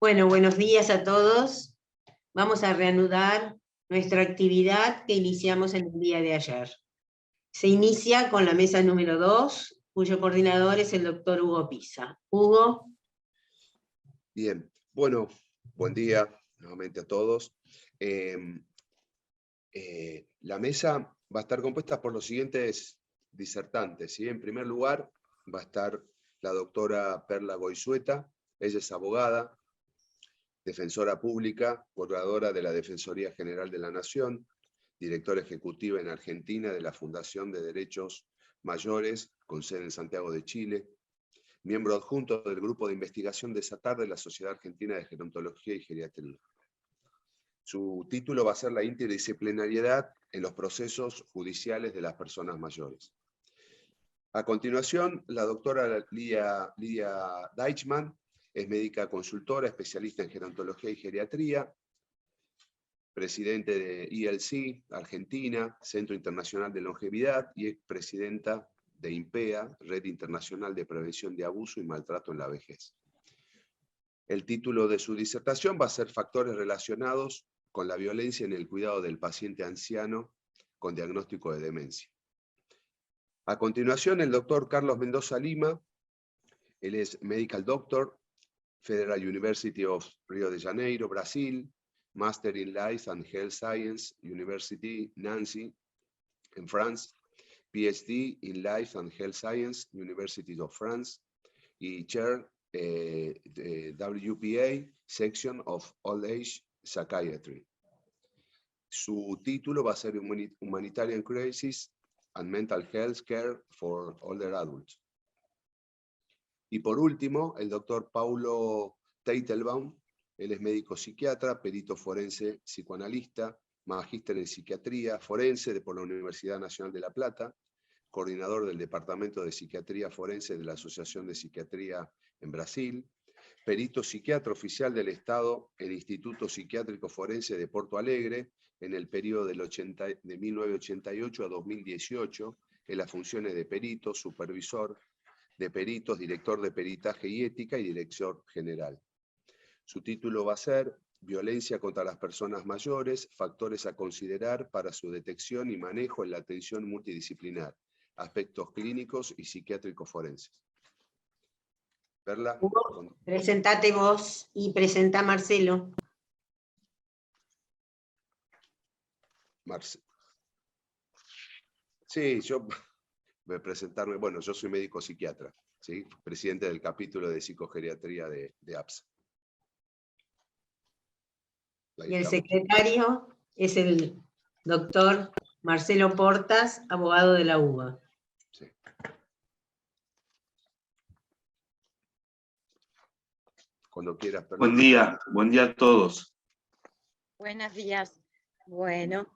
Bueno, buenos días a todos. Vamos a reanudar nuestra actividad que iniciamos en el día de ayer. Se inicia con la mesa número 2, cuyo coordinador es el doctor Hugo Pisa. Hugo. Bien, bueno, buen día nuevamente a todos. La mesa va a estar compuesta por los siguientes disertantes, ¿sí? En primer lugar va a estar la doctora Perla Goizueta. Ella es abogada, defensora pública, curadora de la Defensoría General de la Nación, directora ejecutiva en Argentina de la Fundación de Derechos Mayores, con sede en Santiago de Chile, miembro adjunto del Grupo de Investigación de SATAR de la Sociedad Argentina de Gerontología y Geriatría. Su título va a ser la interdisciplinariedad en los procesos judiciales de las personas mayores. A continuación, la doctora Lidia Deichmann es médica consultora, especialista en gerontología y geriatría, presidente de ELC, Argentina, Centro Internacional de Longevidad, y es presidenta de INPEA, Red Internacional de Prevención de Abuso y Maltrato en la Vejez. El título de su disertación va a ser Factores relacionados con la violencia en el cuidado del paciente anciano con diagnóstico de demencia. A continuación, el doctor Carlos Mendoza Lima. Él es Medical Doctor, Federal University of Rio de Janeiro, Brasil, Master in Life and Health Science, University Nancy, en France, PhD in Life and Health Science, University of France, y Chair WPA, Section of Old Age Psychiatry. Su título va a ser Humanitarian Crisis and Mental Health Care for Older Adults. Y por último, el doctor Paulo Teitelbaum. Él es médico psiquiatra, perito forense psicoanalista, magíster en psiquiatría forense por la Universidad Nacional de La Plata, coordinador del Departamento de Psiquiatría Forense de la Asociación de Psiquiatría en Brasil, perito psiquiatra oficial del Estado en el Instituto Psiquiátrico Forense de Porto Alegre en el periodo de 1988 a 2018, en las funciones de perito, supervisor de peritos, director de peritaje y ética y director general. Su título va a ser Violencia contra las personas mayores, factores a considerar para su detección y manejo en la atención multidisciplinar, aspectos clínicos y psiquiátricos forenses. Perla. Hugo, presentate vos y presenta a Marcelo. Sí, yo voy a presentarme. Bueno, yo soy médico psiquiatra, ¿sí? Presidente del capítulo de psicogeriatría de APSA. Y el secretario es el doctor Marcelo Portas, abogado de la UBA. Sí. Cuando quieras. Buen día a todos. Buenos días. Bueno,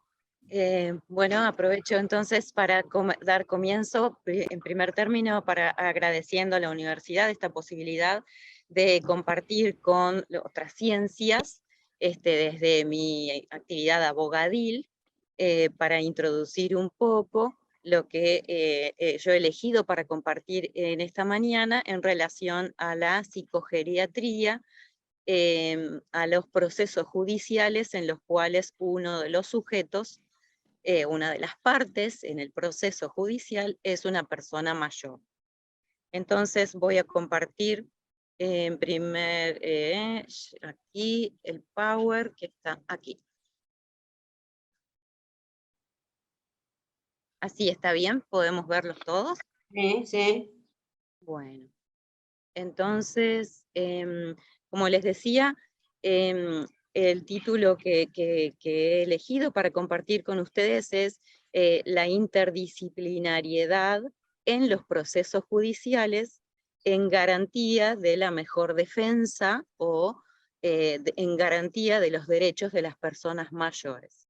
aprovecho entonces para dar comienzo, en primer término, para agradeciendo a la universidad esta posibilidad de compartir con otras ciencias, desde mi actividad abogadil, para introducir un poco lo que yo he elegido para compartir en esta mañana en relación a la psicogeriatría, a los procesos judiciales en los cuales uno de los sujetos, una de las partes en el proceso judicial es una persona mayor. Entonces voy a compartir en primer, aquí el Power que está aquí. ¿Así está bien? ¿Podemos verlos todos? Sí, sí. Bueno, entonces, como les decía, el título que he elegido para compartir con ustedes es la interdisciplinariedad en los procesos judiciales en garantía de la mejor defensa o en garantía de los derechos de las personas mayores.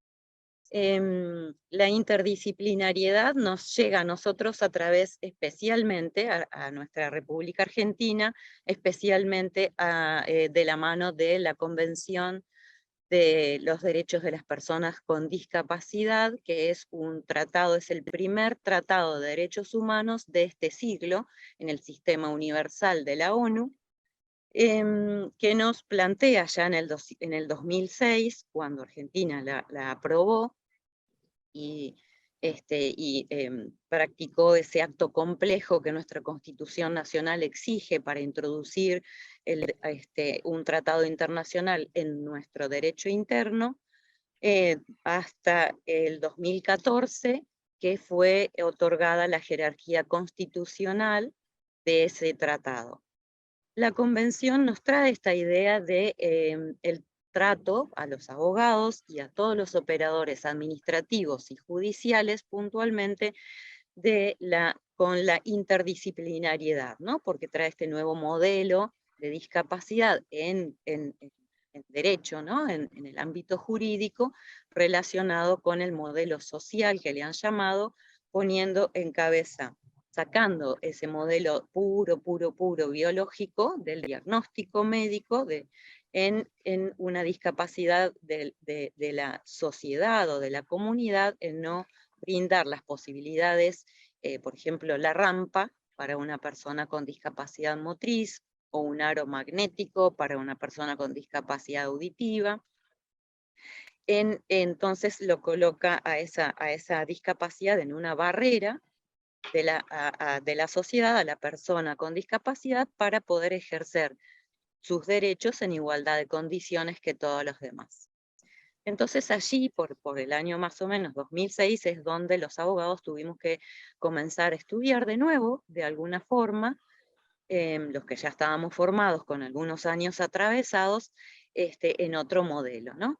La interdisciplinariedad nos llega a nosotros a través especialmente a nuestra República Argentina, especialmente de la mano de la Convención de los Derechos de las Personas con Discapacidad, que es un tratado, es el primer tratado de derechos humanos de este siglo en el sistema universal de la ONU, que nos plantea ya en el 2006, cuando Argentina la aprobó, y practicó ese acto complejo que nuestra Constitución Nacional exige para introducir un tratado internacional en nuestro derecho interno, hasta el 2014, que fue otorgada la jerarquía constitucional de ese tratado. La convención nos trae esta idea de el trato a los abogados y a todos los operadores administrativos y judiciales puntualmente con la interdisciplinariedad, ¿no? Porque trae este nuevo modelo de discapacidad en derecho, ¿no? En el ámbito jurídico, relacionado con el modelo social que le han llamado, poniendo en cabeza, sacando ese modelo puro biológico del diagnóstico médico en una discapacidad de la sociedad o de la comunidad, en no brindar las posibilidades, por ejemplo, la rampa para una persona con discapacidad motriz, o un aro magnético para una persona con discapacidad auditiva. Entonces lo coloca a esa discapacidad en una barrera de la sociedad, a la persona con discapacidad, para poder ejercer sus derechos en igualdad de condiciones que todos los demás. Entonces allí, por el año más o menos 2006, es donde los abogados tuvimos que comenzar a estudiar de nuevo, de alguna forma, los que ya estábamos formados con algunos años atravesados, en otro modelo, ¿no?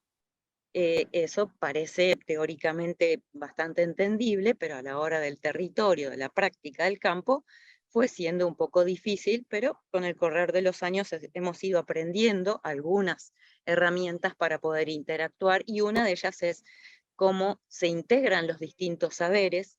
Eso parece teóricamente bastante entendible, pero a la hora del territorio, de la práctica del campo, fue siendo un poco difícil, pero con el correr de los años hemos ido aprendiendo algunas herramientas para poder interactuar, y una de ellas es cómo se integran los distintos saberes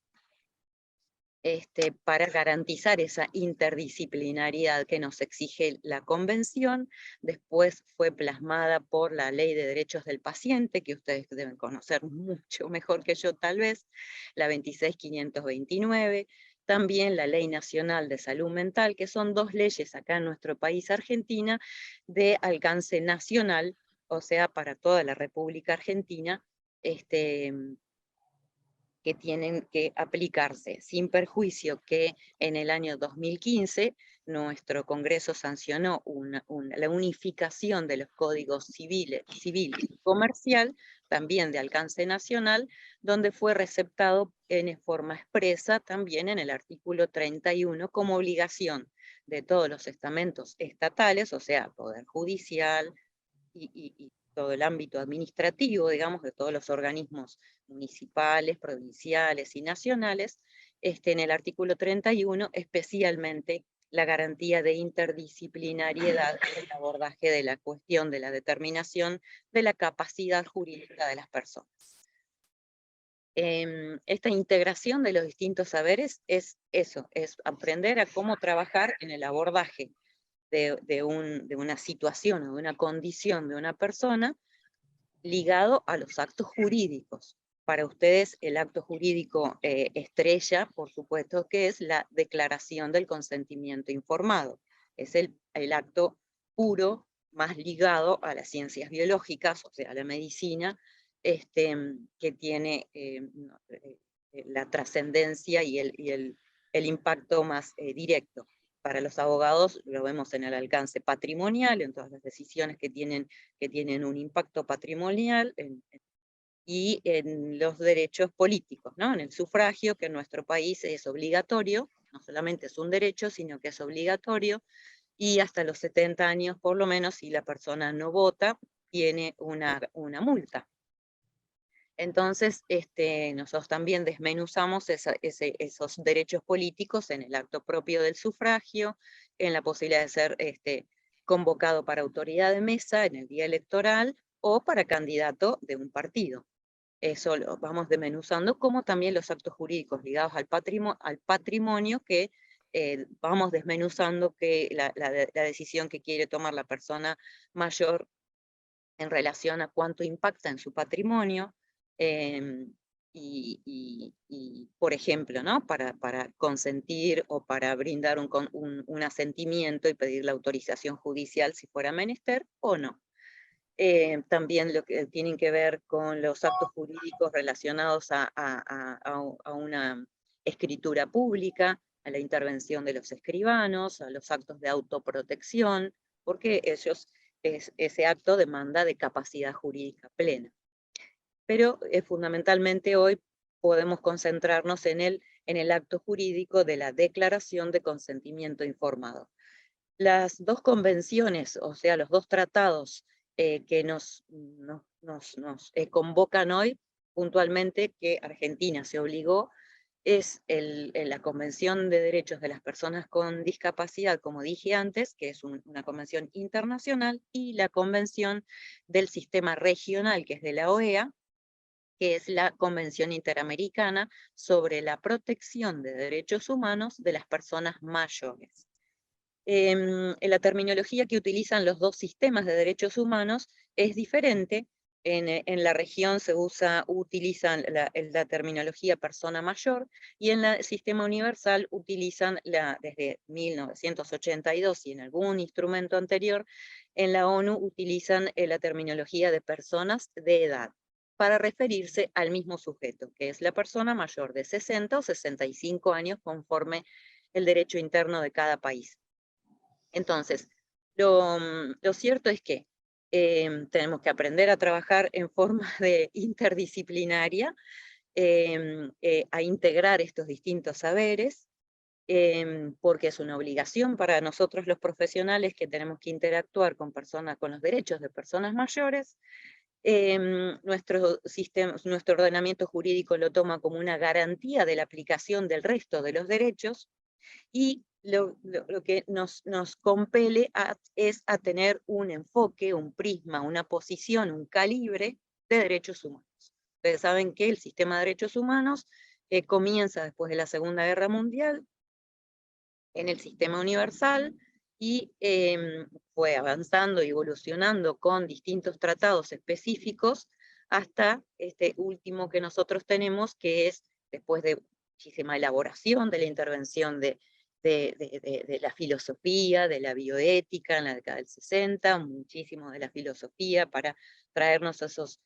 para garantizar esa interdisciplinariedad que nos exige la Convención. Después fue plasmada por la Ley de Derechos del Paciente, que ustedes deben conocer mucho mejor que yo tal vez, la 26529, también la Ley Nacional de Salud Mental, que son dos leyes acá en nuestro país, Argentina, de alcance nacional, o sea, para toda la República Argentina, que tienen que aplicarse, sin perjuicio que en el año 2015 nuestro Congreso sancionó la unificación de los códigos civil y comercial, también de alcance nacional, donde fue receptado en forma expresa también en el artículo 31 como obligación de todos los estamentos estatales, o sea, Poder Judicial y todo el ámbito administrativo, digamos, de todos los organismos municipales, provinciales y nacionales, en el artículo 31, especialmente la garantía de interdisciplinariedad en el abordaje de la cuestión de la determinación de la capacidad jurídica de las personas. Esta integración de los distintos saberes es eso, es aprender a cómo trabajar en el abordaje de una situación o de una condición de una persona ligado a los actos jurídicos. Para ustedes el acto jurídico estrella, por supuesto, que es la declaración del consentimiento informado. Es el acto puro más ligado a las ciencias biológicas, o sea, a la medicina, que tiene la trascendencia y el impacto más directo. Para los abogados lo vemos en el alcance patrimonial, en todas las decisiones que tienen un impacto patrimonial, y en los derechos políticos, ¿no? En el sufragio, que en nuestro país es obligatorio, no solamente es un derecho, sino que es obligatorio, y hasta los 70 años, por lo menos, si la persona no vota, tiene una multa. Entonces, nosotros también desmenuzamos esos derechos políticos en el acto propio del sufragio, en la posibilidad de ser convocado para autoridad de mesa en el día electoral o para candidato de un partido. Eso lo vamos desmenuzando, como también los actos jurídicos ligados al patrimonio, que vamos desmenuzando que la decisión que quiere tomar la persona mayor en relación a cuánto impacta en su patrimonio, por ejemplo, ¿no? Para consentir o para brindar un asentimiento y pedir la autorización judicial si fuera menester o no. También lo que tienen que ver con los actos jurídicos relacionados a una escritura pública, a la intervención de los escribanos, a los actos de autoprotección, porque ese acto demanda de capacidad jurídica plena. Pero fundamentalmente hoy podemos concentrarnos en el acto jurídico de la declaración de consentimiento informado. Las dos convenciones, o sea, los dos tratados que nos convocan hoy, puntualmente, que Argentina se obligó, es la Convención de Derechos de las Personas con Discapacidad, como dije antes, que es una convención internacional, y la Convención del Sistema Regional, que es de la OEA, que es la Convención Interamericana sobre la Protección de Derechos Humanos de las Personas Mayores. En la terminología que utilizan los dos sistemas de derechos humanos es diferente. En la región utilizan la terminología persona mayor, y en el sistema universal utilizan desde 1982 y en algún instrumento anterior, en la ONU utilizan la terminología de personas de edad, para referirse al mismo sujeto, que es la persona mayor de 60 o 65 años conforme el derecho interno de cada país. Entonces, lo cierto es que tenemos que aprender a trabajar en forma interdisciplinaria, a integrar estos distintos saberes, porque es una obligación para nosotros los profesionales que tenemos que interactuar con los derechos de personas mayores. Nuestro ordenamiento jurídico lo toma como una garantía de la aplicación del resto de los derechos, y lo que nos compele es a tener un enfoque, un prisma, una posición, un calibre de derechos humanos. Ustedes saben que el sistema de derechos humanos comienza después de la Segunda Guerra Mundial en el sistema universal, y fue avanzando y evolucionando con distintos tratados específicos hasta este último que nosotros tenemos, que es después de muchísima elaboración de la intervención de la filosofía, de la bioética en la década del 60, muchísimo de la filosofía para traernos esos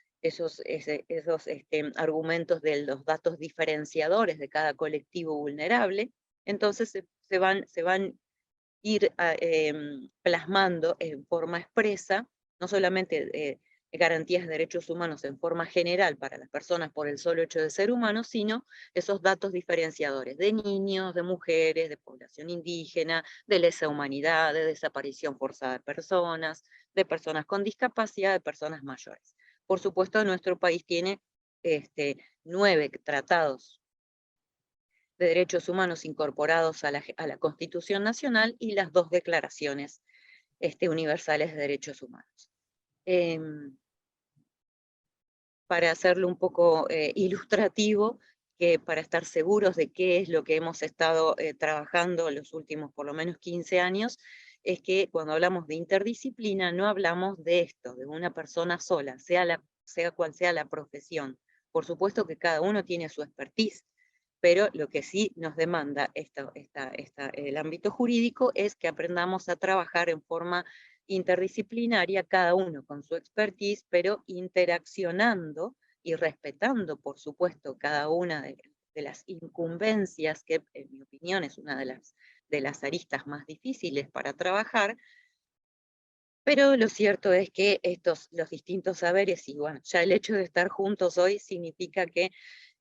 argumentos de los datos diferenciadores de cada colectivo vulnerable. Entonces se van ir plasmando en forma expresa, no solamente garantías de derechos humanos en forma general para las personas por el solo hecho de ser humanos, sino esos datos diferenciadores de niños, de mujeres, de población indígena, de lesa humanidad, de desaparición forzada de personas con discapacidad, de personas mayores. Por supuesto, nuestro país tiene 9 tratados de derechos humanos incorporados a la Constitución Nacional y las 2 declaraciones universales de derechos humanos. Para hacerlo un poco ilustrativo, que para estar seguros de qué es lo que hemos estado trabajando los últimos por lo menos 15 años, es que cuando hablamos de interdisciplina no hablamos de esto, de una persona sola, sea cual sea la profesión. Por supuesto que cada uno tiene su expertise, pero lo que sí nos demanda el ámbito jurídico es que aprendamos a trabajar en forma interdisciplinaria, cada uno con su expertise, pero interaccionando y respetando, por supuesto, cada una de las incumbencias, que en mi opinión es una de las aristas más difíciles para trabajar. Pero lo cierto es que los distintos saberes, y bueno, ya el hecho de estar juntos hoy significa que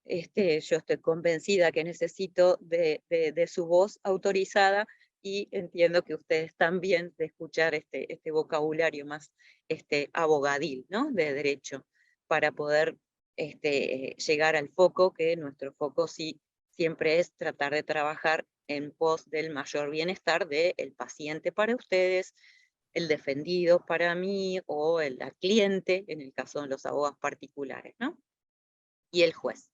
yo estoy convencida que necesito de su voz autorizada, y entiendo que ustedes también, de escuchar este vocabulario más abogadil, ¿no? De derecho, para poder llegar al foco, que nuestro foco sí siempre es tratar de trabajar en pos del mayor bienestar del paciente para ustedes, el defendido para mí, o la cliente, en el caso de los abogados particulares, ¿no? Y el juez.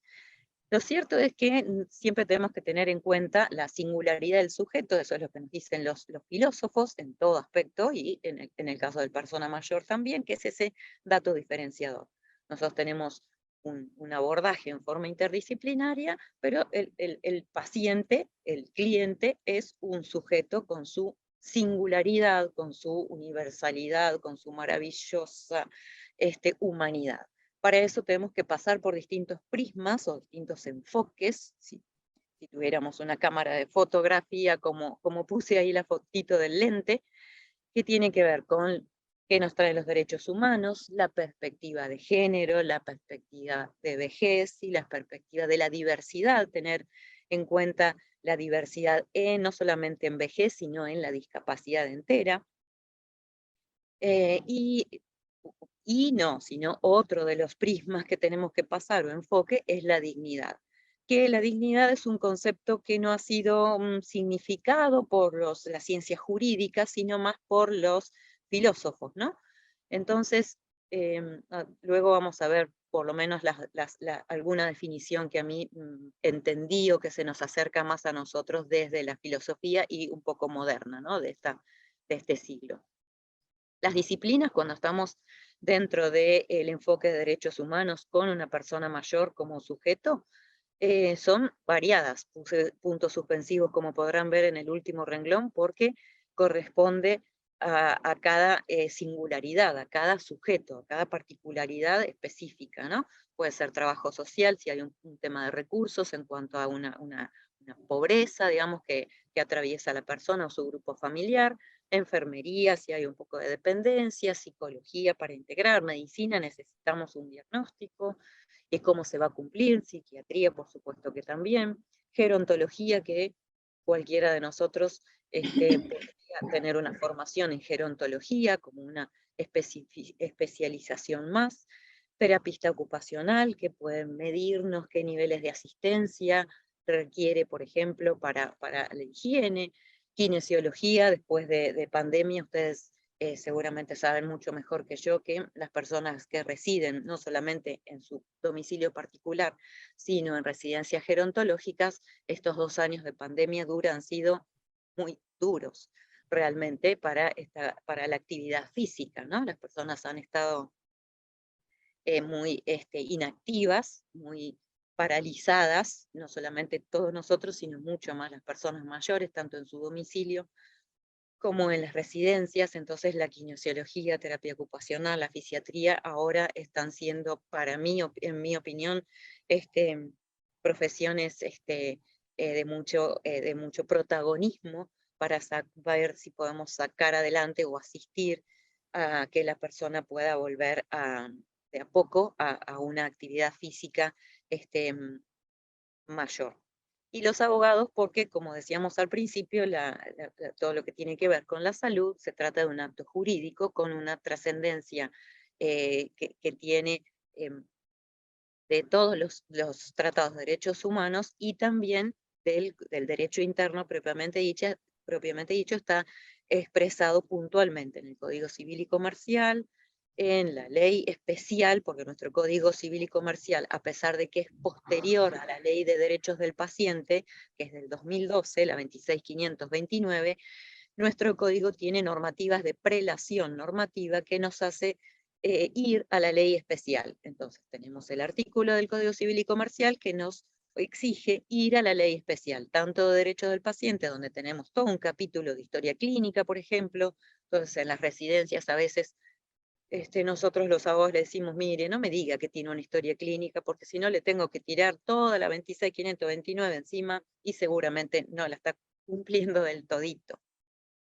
Lo cierto es que siempre tenemos que tener en cuenta la singularidad del sujeto, eso es lo que nos dicen los filósofos en todo aspecto, y en el caso del persona mayor también, que es ese dato diferenciador. Nosotros tenemos un abordaje en forma interdisciplinaria, pero el paciente, el cliente, es un sujeto con su singularidad, con su universalidad, con su maravillosa humanidad. Para eso tenemos que pasar por distintos prismas o distintos enfoques. Si tuviéramos una cámara de fotografía, como puse ahí la fotito del lente, que tiene que ver con qué nos traen los derechos humanos, la perspectiva de género, la perspectiva de vejez y la perspectiva de la diversidad, tener en cuenta la diversidad no solamente en vejez, sino en la discapacidad entera. Sino otro de los prismas que tenemos que pasar o enfoque es la dignidad. Que la dignidad es un concepto que no ha sido significado por las ciencias jurídicas, sino más por los filósofos, ¿no? Entonces, luego vamos a ver por lo menos alguna definición que a mí entendí o que se nos acerca más a nosotros desde la filosofía y un poco moderna, ¿no? de este siglo. Las disciplinas, cuando estamos dentro del enfoque de derechos humanos con una persona mayor como sujeto, son variadas. Puse puntos suspensivos, como podrán ver en el último renglón, porque corresponde a cada singularidad, a cada sujeto, a cada particularidad específica, ¿no? Puede ser trabajo social, si hay un tema de recursos en cuanto a una pobreza, digamos, que atraviesa a la persona o su grupo familiar, enfermería, si hay un poco de dependencia, psicología para integrar, medicina, necesitamos un diagnóstico, y cómo se va a cumplir, psiquiatría por supuesto que también, gerontología, que cualquiera de nosotros podría tener una formación en gerontología como una especialización más, terapista ocupacional, que pueden medirnos qué niveles de asistencia requiere, por ejemplo, para la higiene, kinesiología, después de pandemia, ustedes seguramente saben mucho mejor que yo que las personas que residen no solamente en su domicilio particular, sino en residencias gerontológicas, estos 2 años de pandemia dura han sido muy duros realmente para la actividad física, ¿no? Las personas han estado muy inactivas, muy paralizadas, no solamente todos nosotros, sino mucho más las personas mayores, tanto en su domicilio como en las residencias. Entonces la kinesiología, terapia ocupacional, la fisiatría, ahora están siendo, para mí, en mi opinión, profesiones de mucho protagonismo para ver si podemos sacar adelante o asistir a que la persona pueda volver de a poco a una actividad física mayor. Y los abogados, porque como decíamos al principio, todo lo que tiene que ver con la salud se trata de un acto jurídico con una trascendencia que tiene de todos los tratados de derechos humanos y también del derecho interno propiamente dicho, está expresado puntualmente en el Código Civil y Comercial, en la ley especial, porque nuestro Código Civil y Comercial, a pesar de que es posterior a la Ley de Derechos del Paciente, que es del 2012, la 26529, nuestro código tiene normativas de prelación normativa que nos hace ir a la ley especial. Entonces tenemos el artículo del Código Civil y Comercial que nos exige ir a la ley especial, tanto de derechos del paciente, donde tenemos todo un capítulo de historia clínica, por ejemplo. Entonces en las residencias a veces nosotros los abogados le decimos, mire, no me diga que tiene una historia clínica, porque si no le tengo que tirar toda la 26529 encima y seguramente no la está cumpliendo del todito.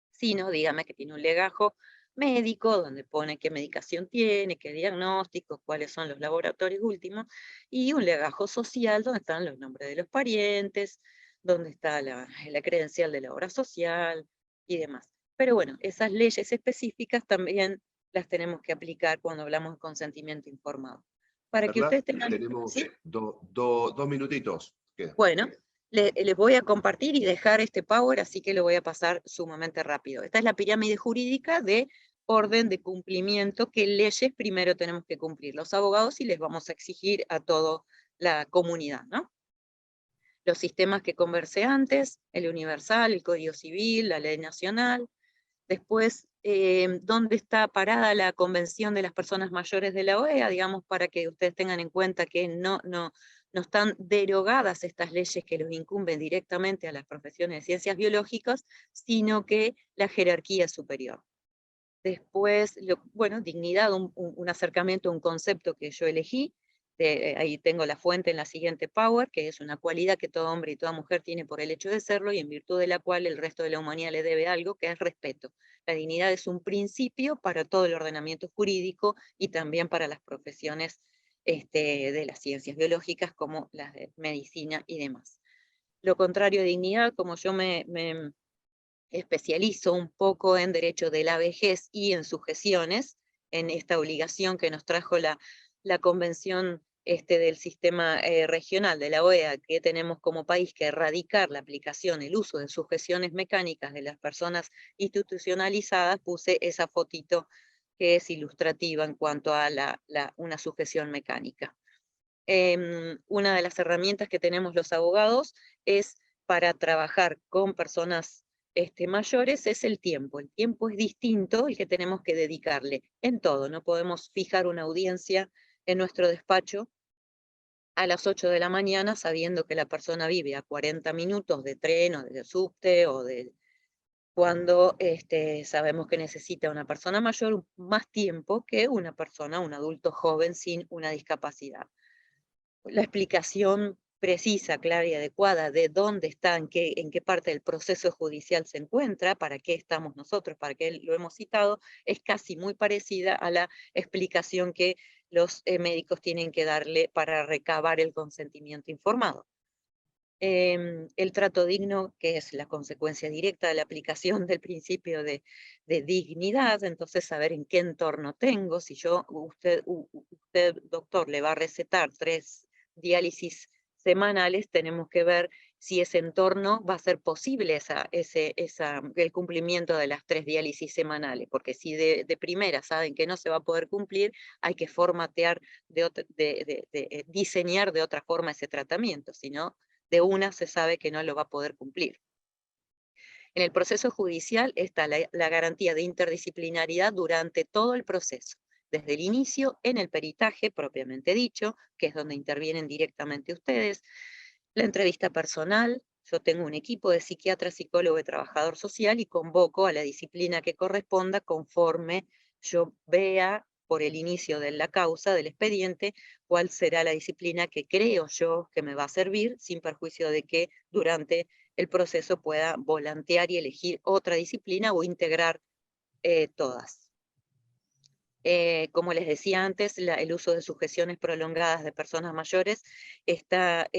Sino dígame que tiene un legajo médico, donde pone qué medicación tiene, qué diagnósticos, cuáles son los laboratorios últimos, y un legajo social, donde están los nombres de los parientes, donde está la credencial de la obra social y demás. Pero bueno, esas leyes específicas también las tenemos que aplicar cuando hablamos de consentimiento informado. Para que ustedes tengan... Tenemos ¿sí? 2 minutitos. Queda. Bueno, les voy a compartir y dejar este power, así que lo voy a pasar sumamente rápido. Esta es la pirámide jurídica de orden de cumplimiento, qué leyes primero tenemos que cumplir los abogados y les vamos a exigir a toda la comunidad, ¿no? Los sistemas que conversé antes, el universal, el Código Civil, la ley nacional. Después dónde está parada la Convención de las Personas Mayores de la OEA, digamos, para que ustedes tengan en cuenta que no están derogadas estas leyes que los incumben directamente a las profesiones de ciencias biológicas, sino que la jerarquía es superior. Después, bueno, dignidad, un acercamiento a un concepto que yo elegí. Ahí tengo la fuente en la siguiente Power, que es una cualidad que todo hombre y toda mujer tiene por el hecho de serlo y en virtud de la cual el resto de la humanidad le debe algo, que es respeto. La dignidad es un principio para todo el ordenamiento jurídico y también para las profesiones de las ciencias biológicas como las de medicina y demás. Lo contrario a dignidad, como yo me especializo un poco en derecho de la vejez y en sujeciones, en esta obligación que nos trajo la Convención del sistema regional de la OEA, que tenemos como país que erradicar la aplicación, el uso de sujeciones mecánicas de las personas institucionalizadas, puse esa fotito que es ilustrativa en cuanto a una sujeción mecánica. Una de las herramientas que tenemos los abogados es para trabajar con personas mayores es el tiempo. El tiempo es distinto el que tenemos que dedicarle en todo. No podemos fijar una audiencia en nuestro despacho a las 8 de la mañana sabiendo que la persona vive a 40 minutos de tren o de subte o de cuando sabemos que necesita una persona mayor más tiempo que una persona, un adulto joven sin una discapacidad. La explicación precisa, clara y adecuada de dónde está, en qué parte del proceso judicial se encuentra, para qué estamos nosotros, para qué lo hemos citado, es casi muy parecida a la explicación que los médicos tienen que darle para recabar el consentimiento informado. El trato digno, que es la consecuencia directa de la aplicación del principio de dignidad, entonces saber en qué entorno tengo, si usted, doctor, le va a recetar 3 diálisis semanales, tenemos que ver si ese entorno va a ser posible el cumplimiento de las 3 diálisis semanales, porque si de primera saben que no se va a poder cumplir, hay que formatear, diseñar de otra forma ese tratamiento, si no, de una se sabe que no lo va a poder cumplir. En el proceso judicial está la garantía de interdisciplinaridad durante todo el proceso, desde el inicio, en el peritaje propiamente dicho, que es donde intervienen directamente ustedes, la entrevista personal. Yo tengo un equipo de psiquiatra, psicólogo y trabajador social y convoco a la disciplina que corresponda conforme yo vea por el inicio de la causa, del expediente, cuál será la disciplina que creo yo que me va a servir, sin perjuicio de que durante el proceso pueda volantear y elegir otra disciplina o integrar todas. Como les decía antes, el uso de sujeciones prolongadas de personas mayores está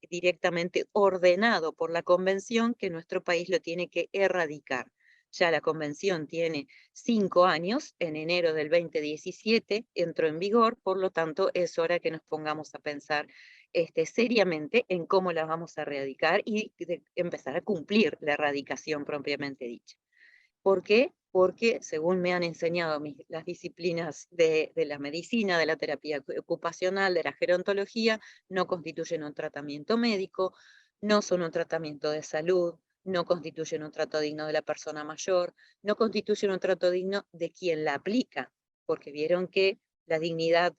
directamente ordenado por la Convención, que nuestro país lo tiene que erradicar. Ya la Convención tiene 5 años, en enero del 2017 entró en vigor, por lo tanto es hora que nos pongamos a pensar seriamente en cómo la vamos a erradicar y empezar a cumplir la erradicación propiamente dicha. ¿Por qué? Porque, según me han enseñado las disciplinas de la medicina, de la terapia ocupacional, de la gerontología, no constituyen un tratamiento médico, no son un tratamiento de salud, no constituyen un trato digno de la persona mayor, no constituyen un trato digno de quien la aplica, porque vieron que la dignidad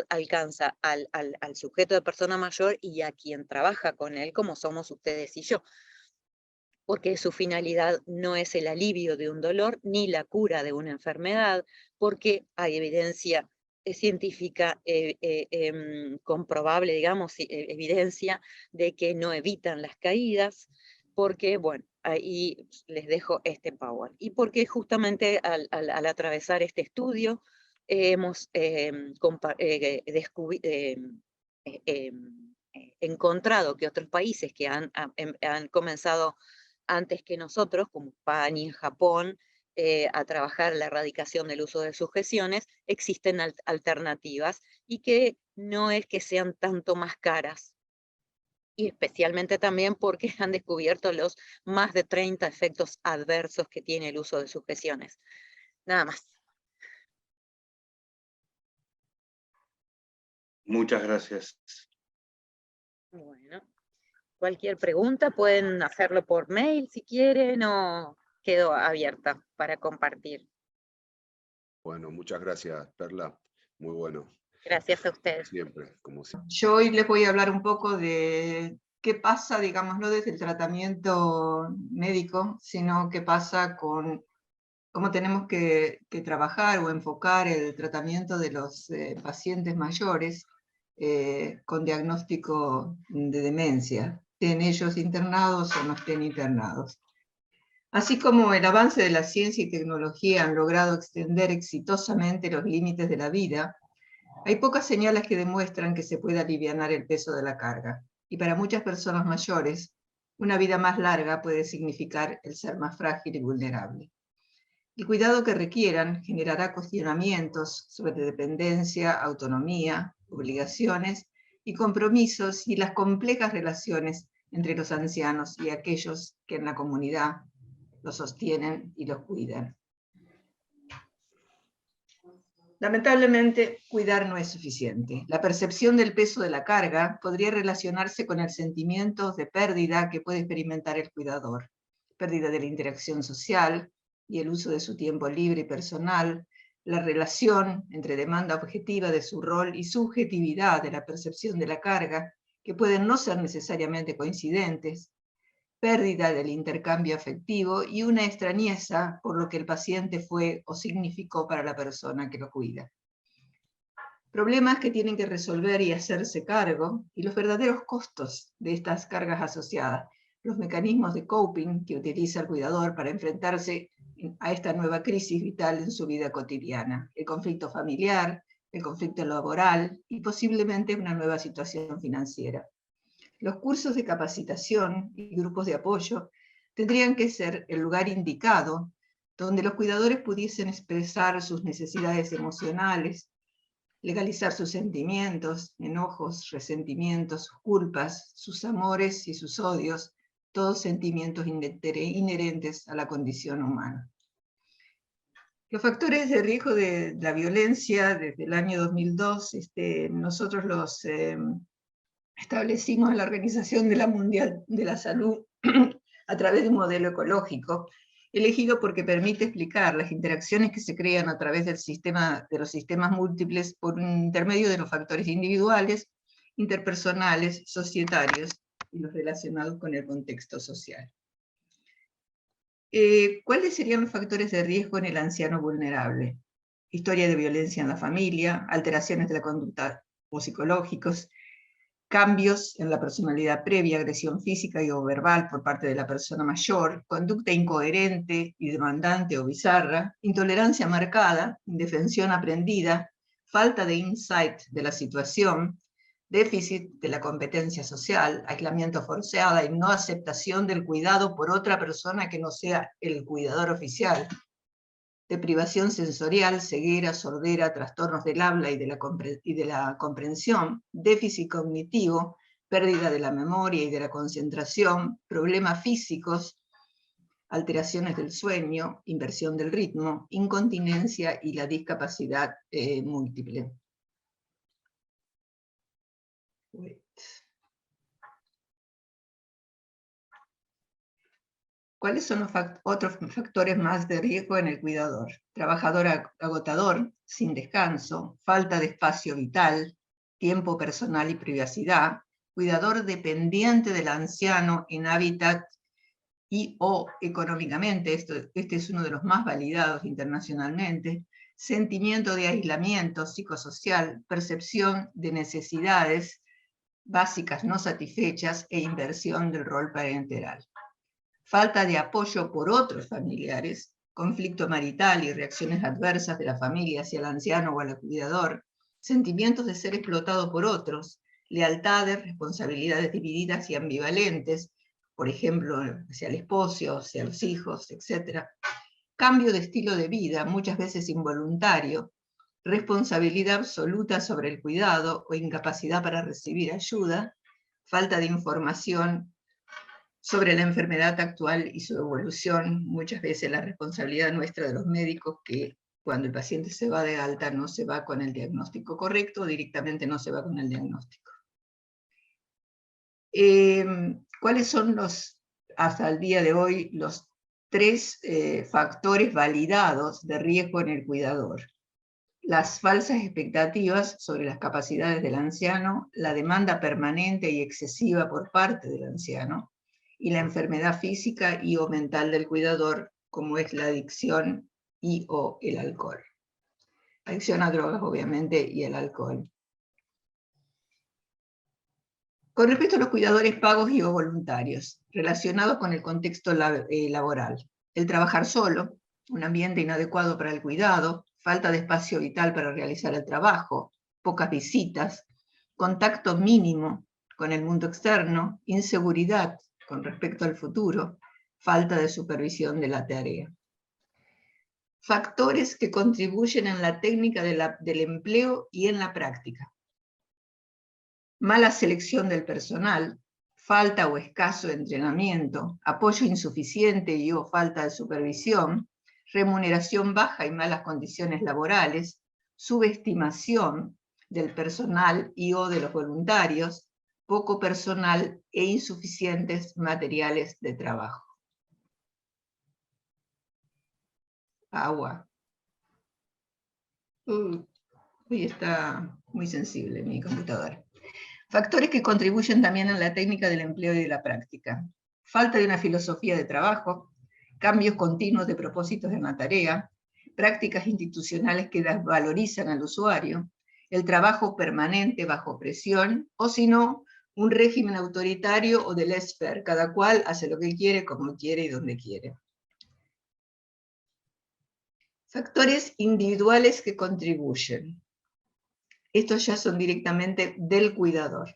alcanza al sujeto de persona mayor y a quien trabaja con él, como somos ustedes y yo, porque su finalidad no es el alivio de un dolor ni la cura de una enfermedad, porque hay evidencia científica comprobable, digamos, evidencia de que no evitan las caídas, porque, bueno, ahí les dejo este power. Y porque justamente al atravesar este estudio hemos encontrado que otros países que han comenzado antes que nosotros, como España, Japón, a trabajar la erradicación del uso de sujeciones, existen alternativas y que no es que sean tanto más caras, y especialmente también porque han descubierto los más de 30 efectos adversos que tiene el uso de sujeciones. Nada más. Muchas gracias. Bueno, cualquier pregunta pueden hacerlo por mail si quieren o quedo abierta para compartir. Bueno, muchas gracias, Perla. Muy bueno. Gracias a ustedes. Siempre, como siempre. Yo hoy les voy a hablar un poco de qué pasa, digamos, no desde el tratamiento médico, sino qué pasa con cómo tenemos que trabajar o enfocar el tratamiento de los pacientes mayores con diagnóstico de demencia, estén ellos internados o no estén internados. Así como el avance de la ciencia y tecnología han logrado extender exitosamente los límites de la vida, hay pocas señales que demuestran que se puede alivianar el peso de la carga. Y para muchas personas mayores, una vida más larga puede significar el ser más frágil y vulnerable. El cuidado que requieran generará cuestionamientos sobre dependencia, autonomía, obligaciones y compromisos y las complejas relaciones entre los ancianos y aquellos que en la comunidad los sostienen y los cuidan. Lamentablemente, cuidar no es suficiente. La percepción del peso de la carga podría relacionarse con el sentimiento de pérdida que puede experimentar el cuidador. Pérdida de la interacción social y el uso de su tiempo libre y personal, la relación entre demanda objetiva de su rol y subjetividad de la percepción de la carga, que pueden no ser necesariamente coincidentes, pérdida del intercambio afectivo y una extrañeza por lo que el paciente fue o significó para la persona que lo cuida. Problemas que tienen que resolver y hacerse cargo, y los verdaderos costos de estas cargas asociadas, los mecanismos de coping que utiliza el cuidador para enfrentarse a esta nueva crisis vital en su vida cotidiana, el conflicto familiar, el conflicto laboral y posiblemente una nueva situación financiera. Los cursos de capacitación y grupos de apoyo tendrían que ser el lugar indicado donde los cuidadores pudiesen expresar sus necesidades emocionales, legalizar sus sentimientos, enojos, resentimientos, culpas, sus amores y sus odios, todos sentimientos inherentes a la condición humana. Los factores de riesgo de la violencia desde el año 2002, nosotros los establecimos en la Organización Mundial de la Salud a través de un modelo ecológico, elegido porque permite explicar las interacciones que se crean a través del sistema, de los sistemas múltiples por intermedio de los factores individuales, interpersonales, societarios y los relacionados con el contexto social. ¿Cuáles serían los factores de riesgo en el anciano vulnerable? Historia de violencia en la familia, alteraciones de la conducta o psicológicos, cambios en la personalidad previa, agresión física y o verbal por parte de la persona mayor, conducta incoherente y demandante o bizarra, intolerancia marcada, indefensión aprendida, falta de insight de la situación, déficit de la competencia social, aislamiento forzado y no aceptación del cuidado por otra persona que no sea el cuidador oficial, deprivación sensorial, ceguera, sordera, trastornos del habla y de la comprensión, déficit cognitivo, pérdida de la memoria y de la concentración, problemas físicos, alteraciones del sueño, inversión del ritmo, incontinencia y la discapacidad múltiple. ¿Cuáles son los otros factores más de riesgo en el cuidador? Trabajador agotador, sin descanso, falta de espacio vital, tiempo personal y privacidad, cuidador dependiente del anciano en hábitat y o económicamente, este es uno de los más validados internacionalmente, sentimiento de aislamiento psicosocial, percepción de necesidades básicas no satisfechas e inversión del rol parental. Falta de apoyo por otros familiares, conflicto marital y reacciones adversas de la familia hacia el anciano o al cuidador, sentimientos de ser explotado por otros, lealtades, responsabilidades divididas y ambivalentes, por ejemplo, hacia el esposo, hacia los hijos, etc. Cambio de estilo de vida, muchas veces involuntario, responsabilidad absoluta sobre el cuidado o incapacidad para recibir ayuda, falta de información sobre la enfermedad actual y su evolución, muchas veces la responsabilidad nuestra de los médicos, que cuando el paciente se va de alta no se va con el diagnóstico correcto, directamente no se va con el diagnóstico. ¿Cuáles son hasta el día de hoy, los 3 factores validados de riesgo en el cuidador: las falsas expectativas sobre las capacidades del anciano, la demanda permanente y excesiva por parte del anciano, y la enfermedad física y o mental del cuidador, como es la adicción y o el alcohol. Adicción a drogas, obviamente, y el alcohol. Con respecto a los cuidadores pagos y o voluntarios, relacionados con el contexto laboral, el trabajar solo, un ambiente inadecuado para el cuidado, falta de espacio vital para realizar el trabajo, pocas visitas, contacto mínimo con el mundo externo, inseguridad con respecto al futuro, falta de supervisión de la tarea. Factores que contribuyen en la técnica del empleo y en la práctica: mala selección del personal, falta o escaso entrenamiento, apoyo insuficiente y o falta de supervisión, remuneración baja y malas condiciones laborales, subestimación del personal y o de los voluntarios, poco personal e insuficientes materiales de trabajo. Agua. Hoy está muy sensible mi computadora. Factores que contribuyen también a la técnica del empleo y de la práctica: falta de una filosofía de trabajo, cambios continuos de propósitos de una tarea, prácticas institucionales que desvalorizan al usuario, el trabajo permanente bajo presión, o si no, un régimen autoritario o de laissez-faire, cada cual hace lo que quiere, como quiere y donde quiere. Factores individuales que contribuyen. Estos ya son directamente del cuidador,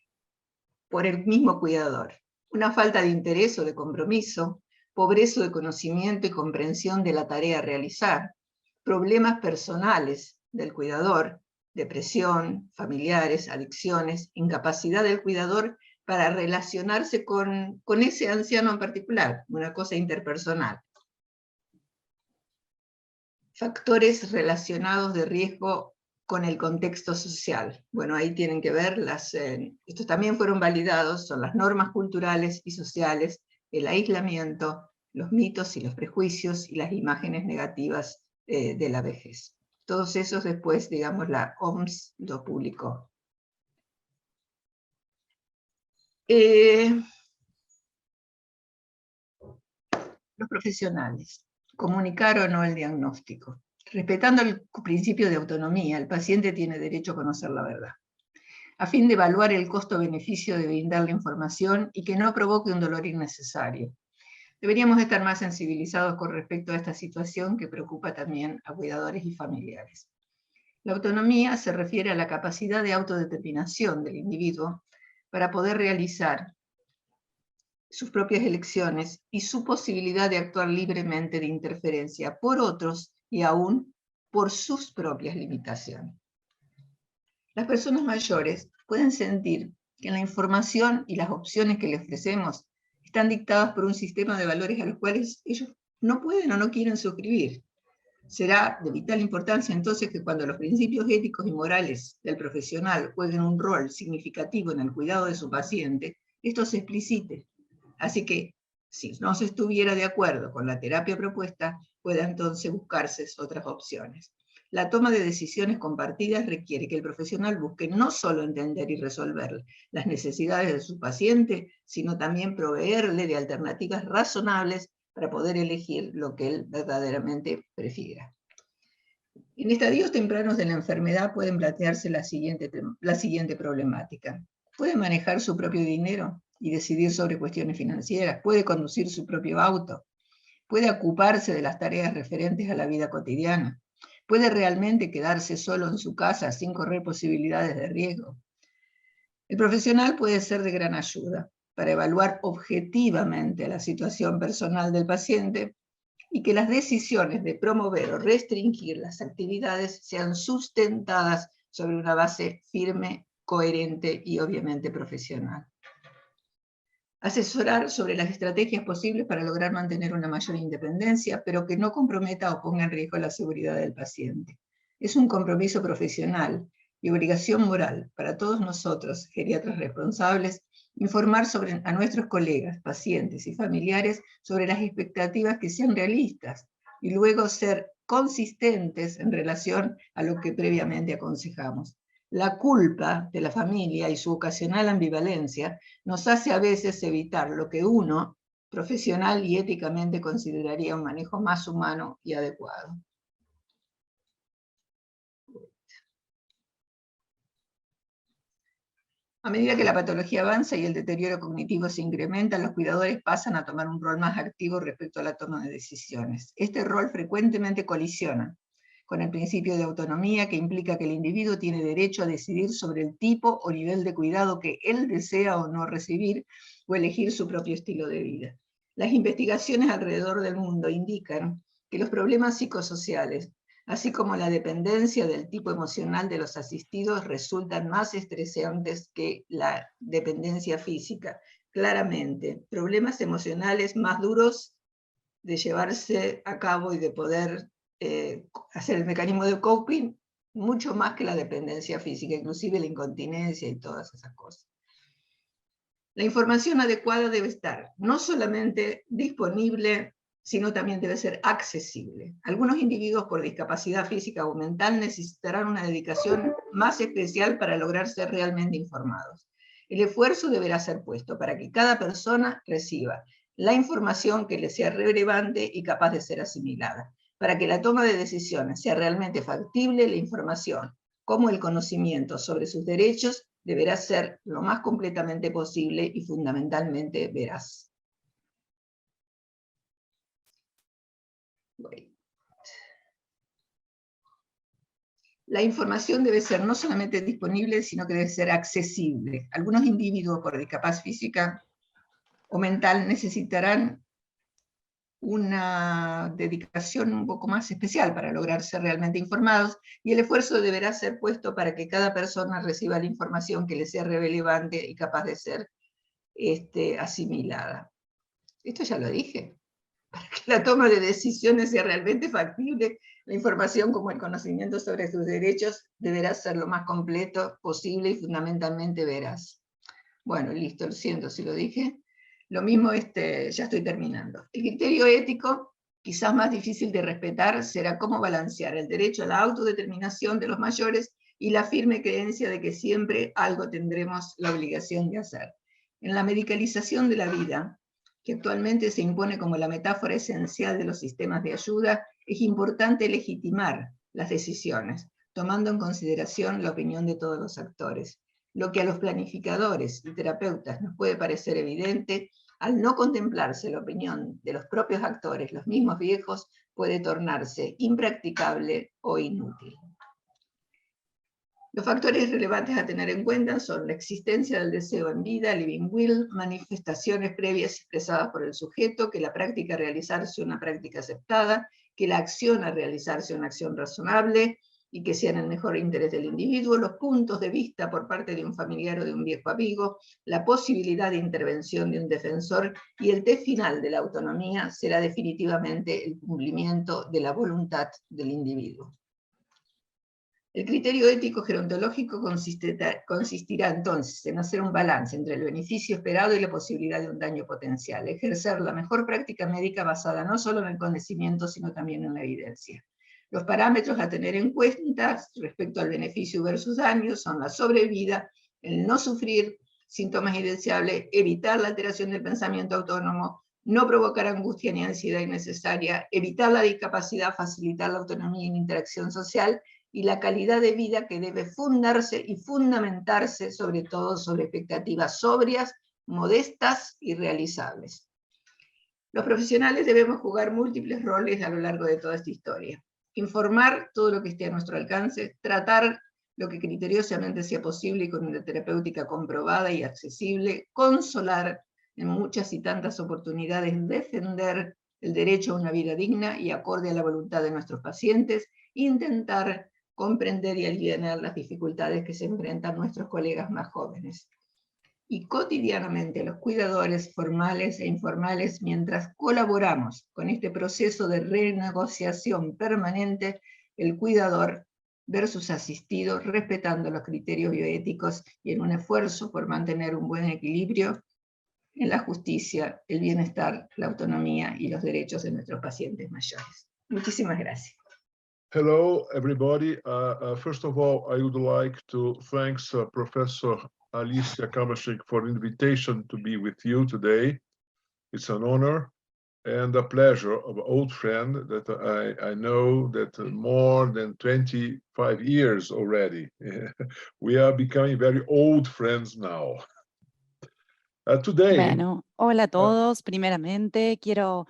por el mismo cuidador. Una falta de interés o de compromiso, pobreza de conocimiento y comprensión de la tarea a realizar, problemas personales del cuidador, depresión, familiares, adicciones, incapacidad del cuidador para relacionarse con ese anciano en particular, una cosa interpersonal. Factores relacionados de riesgo con el contexto social. Bueno, ahí tienen que ver, estos también fueron validados, son las normas culturales y sociales, el aislamiento, los mitos y los prejuicios y las imágenes negativas de la vejez. Todos esos después, digamos, la OMS lo publicó. Los profesionales. Comunicar o no el diagnóstico. Respetando el principio de autonomía, el paciente tiene derecho a conocer la verdad, a fin de evaluar el costo-beneficio de brindar la información y que no provoque un dolor innecesario. Deberíamos estar más sensibilizados con respecto a esta situación que preocupa también a cuidadores y familiares. La autonomía se refiere a la capacidad de autodeterminación del individuo para poder realizar sus propias elecciones y su posibilidad de actuar libremente de interferencia por otros y aún por sus propias limitaciones. Las personas mayores pueden sentir que la información y las opciones que les ofrecemos están dictadas por un sistema de valores a los cuales ellos no pueden o no quieren suscribir. Será de vital importancia entonces que cuando los principios éticos y morales del profesional jueguen un rol significativo en el cuidado de su paciente, esto se explicite. Así que, si no se estuviera de acuerdo con la terapia propuesta, pueda entonces buscarse otras opciones. La toma de decisiones compartidas requiere que el profesional busque no solo entender y resolver las necesidades de su paciente, sino también proveerle de alternativas razonables para poder elegir lo que él verdaderamente prefiera. En estadios tempranos de la enfermedad pueden plantearse la siguiente problemática. ¿Puede manejar su propio dinero y decidir sobre cuestiones financieras? ¿Puede conducir su propio auto? ¿Puede ocuparse de las tareas referentes a la vida cotidiana? ¿Puede realmente quedarse solo en su casa sin correr posibilidades de riesgo? El profesional puede ser de gran ayuda para evaluar objetivamente la situación personal del paciente y que las decisiones de promover o restringir las actividades sean sustentadas sobre una base firme, coherente y obviamente profesional. Asesorar sobre las estrategias posibles para lograr mantener una mayor independencia, pero que no comprometa o ponga en riesgo la seguridad del paciente. Es un compromiso profesional y obligación moral para todos nosotros, geriatras responsables, informar a nuestros colegas, pacientes y familiares sobre las expectativas que sean realistas y luego ser consistentes en relación a lo que previamente aconsejamos. La culpa de la familia y su ocasional ambivalencia nos hace a veces evitar lo que uno, profesional y éticamente, consideraría un manejo más humano y adecuado. A medida que la patología avanza y el deterioro cognitivo se incrementa, los cuidadores pasan a tomar un rol más activo respecto a la toma de decisiones. Este rol frecuentemente colisiona con el principio de autonomía, que implica que el individuo tiene derecho a decidir sobre el tipo o nivel de cuidado que él desea o no recibir, o elegir su propio estilo de vida. Las investigaciones alrededor del mundo indican que los problemas psicosociales, así como la dependencia del tipo emocional de los asistidos, resultan más estresantes que la dependencia física. Claramente, problemas emocionales más duros de llevarse a cabo y de poder hacer el mecanismo de coping, mucho más que la dependencia física, inclusive la incontinencia y todas esas cosas. La información adecuada debe estar no solamente disponible, sino también debe ser accesible. Algunos individuos por discapacidad física o mental necesitarán una dedicación más especial para lograr ser realmente informados. El esfuerzo deberá ser puesto para que cada persona reciba la información que le sea relevante y capaz de ser asimilada. Para que la toma de decisiones sea realmente factible, la información, como el conocimiento sobre sus derechos, deberá ser lo más completamente posible y fundamentalmente veraz. La información debe ser no solamente disponible, sino que debe ser accesible. Algunos individuos por discapacidad física o mental necesitarán una dedicación un poco más especial para lograr ser realmente informados, y el esfuerzo deberá ser puesto para que cada persona reciba la información que le sea relevante y capaz de ser asimilada. Esto ya lo dije. Para que la toma de decisiones sea realmente factible, la información como el conocimiento sobre sus derechos deberá ser lo más completo posible y fundamentalmente veraz. Bueno, listo, lo siento si lo dije. Lo mismo, ya estoy terminando. El criterio ético, quizás más difícil de respetar, será cómo balancear el derecho a la autodeterminación de los mayores y la firme creencia de que siempre algo tendremos la obligación de hacer. En la medicalización de la vida, que actualmente se impone como la metáfora esencial de los sistemas de ayuda, es importante legitimar las decisiones, tomando en consideración la opinión de todos los actores. Lo que a los planificadores y terapeutas nos puede parecer evidente, al no contemplarse la opinión de los propios actores, los mismos viejos, puede tornarse impracticable o inútil. Los factores relevantes a tener en cuenta son la existencia del deseo en vida, living will, manifestaciones previas expresadas por el sujeto, que la práctica a realizar sea una práctica aceptada, que la acción a realizar sea una acción razonable y que sea en el mejor interés del individuo, los puntos de vista por parte de un familiar o de un viejo amigo, la posibilidad de intervención de un defensor, y el test final de la autonomía será definitivamente el cumplimiento de la voluntad del individuo. El criterio ético gerontológico consistirá entonces en hacer un balance entre el beneficio esperado y la posibilidad de un daño potencial, ejercer la mejor práctica médica basada no solo en el conocimiento, sino también en la evidencia. Los parámetros a tener en cuenta respecto al beneficio versus daño son la sobrevida, el no sufrir síntomas indeseables, evitar la alteración del pensamiento autónomo, no provocar angustia ni ansiedad innecesaria, evitar la discapacidad, facilitar la autonomía y la interacción social, y la calidad de vida que debe fundarse y fundamentarse sobre todo sobre expectativas sobrias, modestas y realizables. Los profesionales debemos jugar múltiples roles a lo largo de toda esta historia. Informar todo lo que esté a nuestro alcance, tratar lo que criteriosamente sea posible y con una terapéutica comprobada y accesible, consolar en muchas y tantas oportunidades, defender el derecho a una vida digna y acorde a la voluntad de nuestros pacientes, intentar comprender y aliviar las dificultades que se enfrentan nuestros colegas más jóvenes. Y cotidianamente los cuidadores formales e informales, mientras colaboramos con este proceso de renegociación permanente, el cuidador versus asistido, respetando los criterios bioéticos y en un esfuerzo por mantener un buen equilibrio en la justicia, el bienestar, la autonomía y los derechos de nuestros pacientes mayores. Muchísimas gracias. Hello, everybody. First of all, I would like to thank Professor Alicia Kamaszek for the invitation to be with you today. It's an honor and a pleasure of an old friend that I know that more than 25 years already. We are becoming very old friends now. Today, Bueno, hola a todos. Primeramente, quiero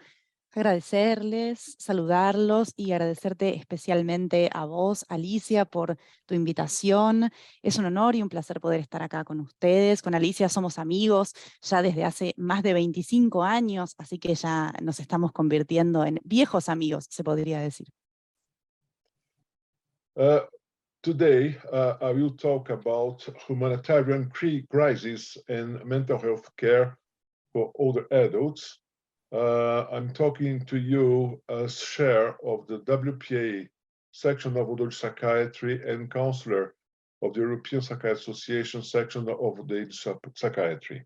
agradecerles, saludarlos y agradecerte especialmente a vos, Alicia, por tu invitación. Es un honor y un placer poder estar acá con ustedes. Con Alicia somos amigos ya desde hace más de 25 años, así que ya nos estamos convirtiendo en viejos amigos, se podría decir. Today, I will talk about humanitarian crisis and mental health care for older adults. I'm talking to you as chair of the WPA section of Older Psychiatry and counselor of the European Psychiatry Association section of the Psychiatry.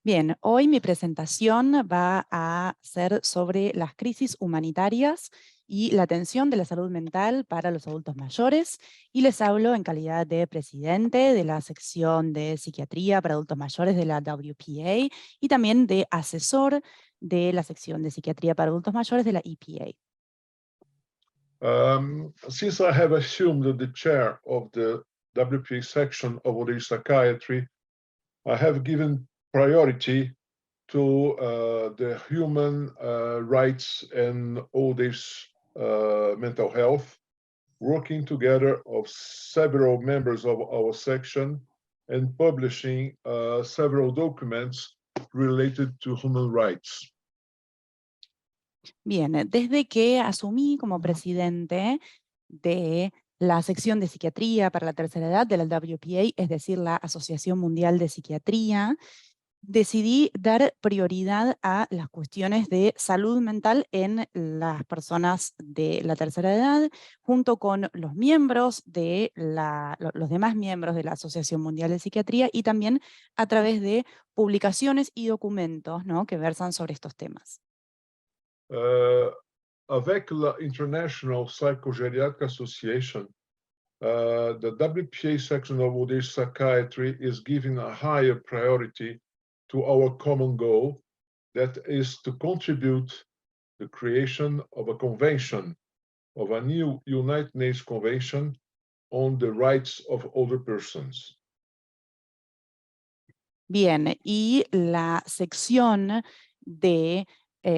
Bien, hoy mi presentación va a ser sobre las crisis humanitarias y la atención de la salud mental para los adultos mayores, y les hablo en calidad de presidente de la sección de psiquiatría para adultos mayores de la WPA y también de asesor de la sección de psiquiatría para adultos mayores de la EPA. Since I have assumed the chair of the WPA section of Older Psychiatry, I have given priority to the human rights and old age mental health, working together of several members of our section and publishing several documents related to human rights. Bien, desde que asumí como presidente de la sección de psiquiatría para la tercera edad de la WPA, es decir, la Asociación Mundial de Psiquiatría, decidí dar prioridad a las cuestiones de salud mental en las personas de la tercera edad, junto con los miembros de los demás miembros de la Asociación Mundial de Psiquiatría y también a través de publicaciones y documentos, ¿no?, que versan sobre estos temas. Avec la International Psychogeriatric Association, the WPA section of Older Psychiatry is giving a higher priority to our common goal, that is to contribute the creation of a convention, of a new United Nations Convention on the rights of older persons. Bien, y la sección de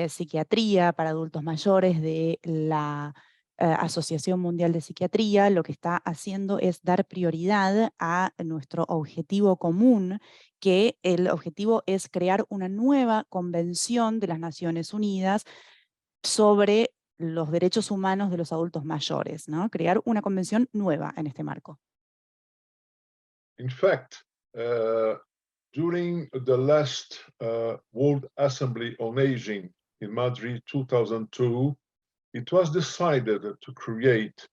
psiquiatría para adultos mayores de la Asociación Mundial de Psiquiatría lo que está haciendo es dar prioridad a nuestro objetivo común, que el objetivo es crear una nueva convención de las Naciones Unidas sobre los derechos humanos de los adultos mayores, ¿no? Crear una convención nueva en este marco. In fact, during the last World Assembly on Aging in Madrid 2002, it was decided to create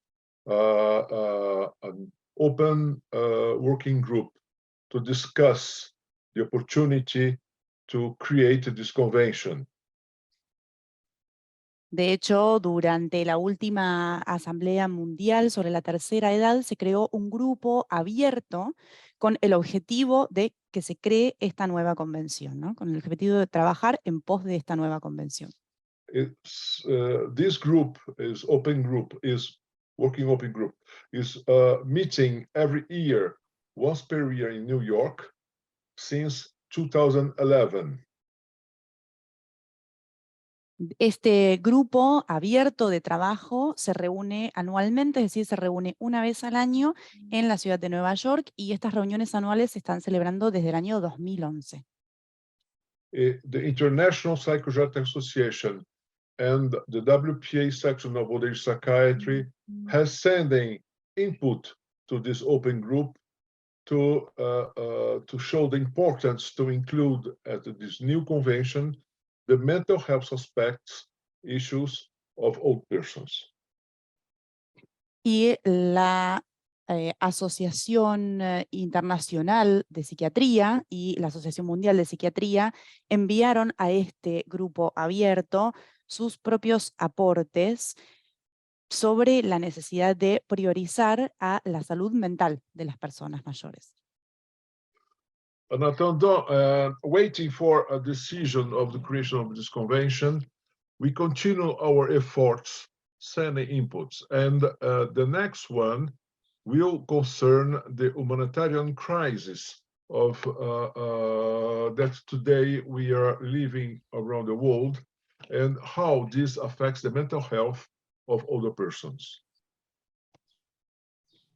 an open working group to discuss the opportunity to create this convention. De hecho, durante la última Asamblea Mundial sobre la Tercera Edad se creó un grupo abierto con el objetivo de que se cree esta nueva convención, ¿no? Con el objetivo de trabajar en pos de esta nueva convención. This group is working open group, is meeting every year, once per year in New York since 2011. Este grupo abierto de trabajo se reúne anualmente, es decir, se reúne una vez al año en la ciudad de Nueva York, y estas reuniones anuales se están celebrando desde el año 2011. The International Psychogeriatric Association and the WPA section of Older Psychiatry has sending input to this open group to show the importance to include at this new convention the mental health aspects issues of old persons. Y la Asociación Internacional de Psiquiatría y la Asociación Mundial de Psiquiatría enviaron a este grupo abierto sus propios aportes sobre la necesidad de priorizar a la salud mental de las personas mayores. En attendant, waiting for a decision of the creation of this convention, we continue our efforts, sending inputs, and the next one will concern the humanitarian crisis of that today we are living around the world, and how this affects the mental health of older persons.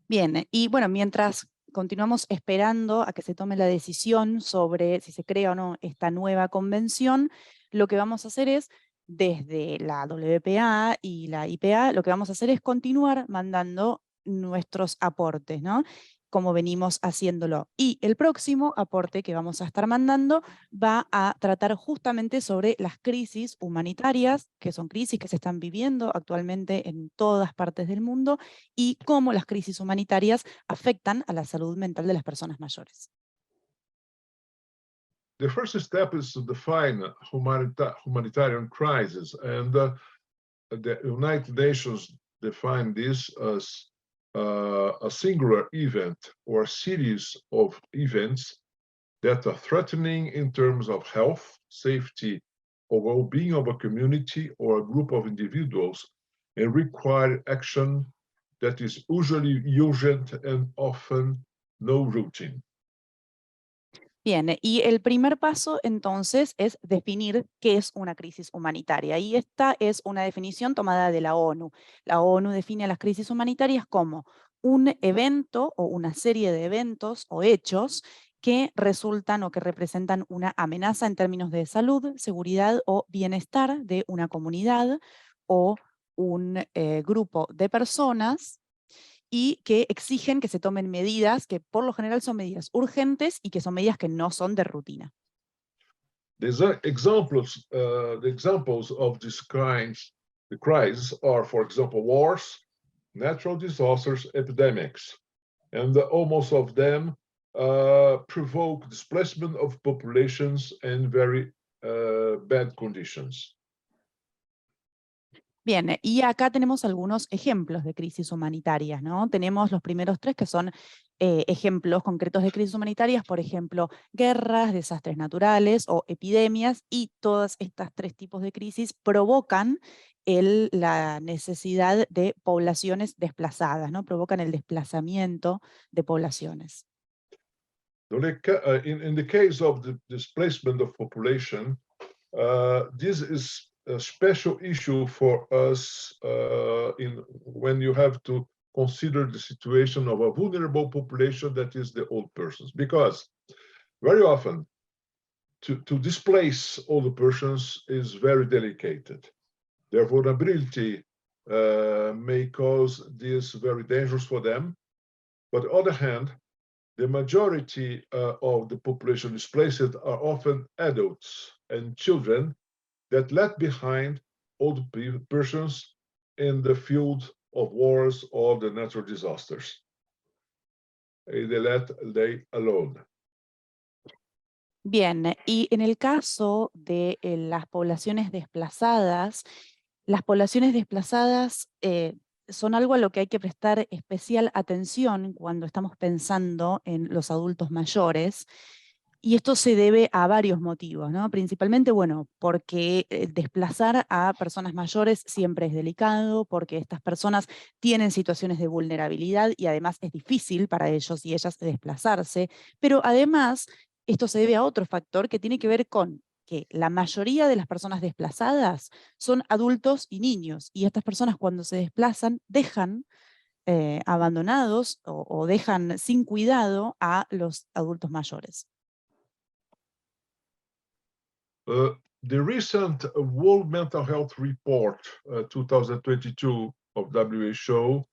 Bien, y bueno, mientras continuamos esperando a que se tome la decisión sobre si se crea o no esta nueva convención, lo que vamos a hacer es, desde la WPA y la IPA, lo que vamos a hacer es continuar mandando nuestros aportes, ¿no? Como venimos haciéndolo. Y el próximo aporte que vamos a estar mandando va a tratar justamente sobre las crisis humanitarias, que son crisis que se están viviendo actualmente en todas partes del mundo, y cómo las crisis humanitarias afectan a la salud mental de las personas mayores. The first step is to define humanitarian crisis, and the United Nations define this as a singular event or a series of events that are threatening in terms of health, safety, or well-being of a community or a group of individuals, and require action that is usually urgent and often no routine. Bien, y el primer paso entonces es definir qué es una crisis humanitaria. Y esta es una definición tomada de la ONU. La ONU define a las crisis humanitarias como un evento o una serie de eventos o hechos que resultan o que representan una amenaza en términos de salud, seguridad o bienestar de una comunidad o un grupo de personas, y que exigen que se tomen medidas que por lo general son medidas urgentes y que son medidas que no son de rutina. The examples of these crimes, the crises are, for example, wars, natural disasters, epidemics, and almost of them provoke displacement of populations and very bad conditions. Bien, y acá tenemos algunos ejemplos de crisis humanitarias, ¿no? Tenemos los primeros tres que son ejemplos concretos de crisis humanitarias, por ejemplo, guerras, desastres naturales o epidemias, y todas estas tres tipos de crisis provocan la necesidad de poblaciones desplazadas, ¿no? Provocan el desplazamiento de poblaciones. In the case of the displacement of population, this is a special issue for us when you have to consider the situation of a vulnerable population that is the old persons, because very often to displace older persons is very delicate. Their vulnerability may cause this very dangerous for them, but on the other hand, the majority of the population displaced are often adults and children that left behind old persons in the field of wars or the natural disasters. They alone. Bien, y en el caso de las poblaciones desplazadas son algo a lo que hay que prestar especial atención cuando estamos pensando en los adultos mayores. Y esto se debe a varios motivos, ¿no? Principalmente, bueno, porque desplazar a personas mayores siempre es delicado, porque estas personas tienen situaciones de vulnerabilidad y además es difícil para ellos y ellas desplazarse, pero además esto se debe a otro factor que tiene que ver con que la mayoría de las personas desplazadas son adultos y niños, y estas personas cuando se desplazan dejan abandonados o dejan sin cuidado a los adultos mayores. The recent World Mental Health Report 2022 of WHO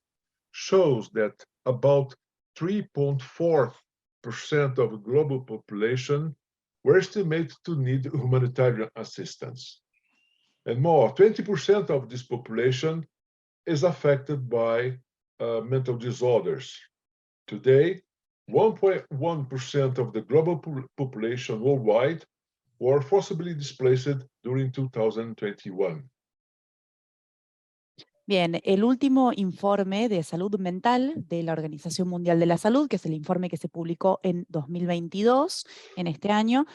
shows that about 3.4% of the global population were estimated to need humanitarian assistance. And more, 20% of this population is affected by mental disorders. Today, 1.1% of the global population worldwide were forcibly displaced during 2021. Bien, el último informe de salud mental de la Organización Mundial de la Salud, que es el informe que se publicó en 2022, en este año,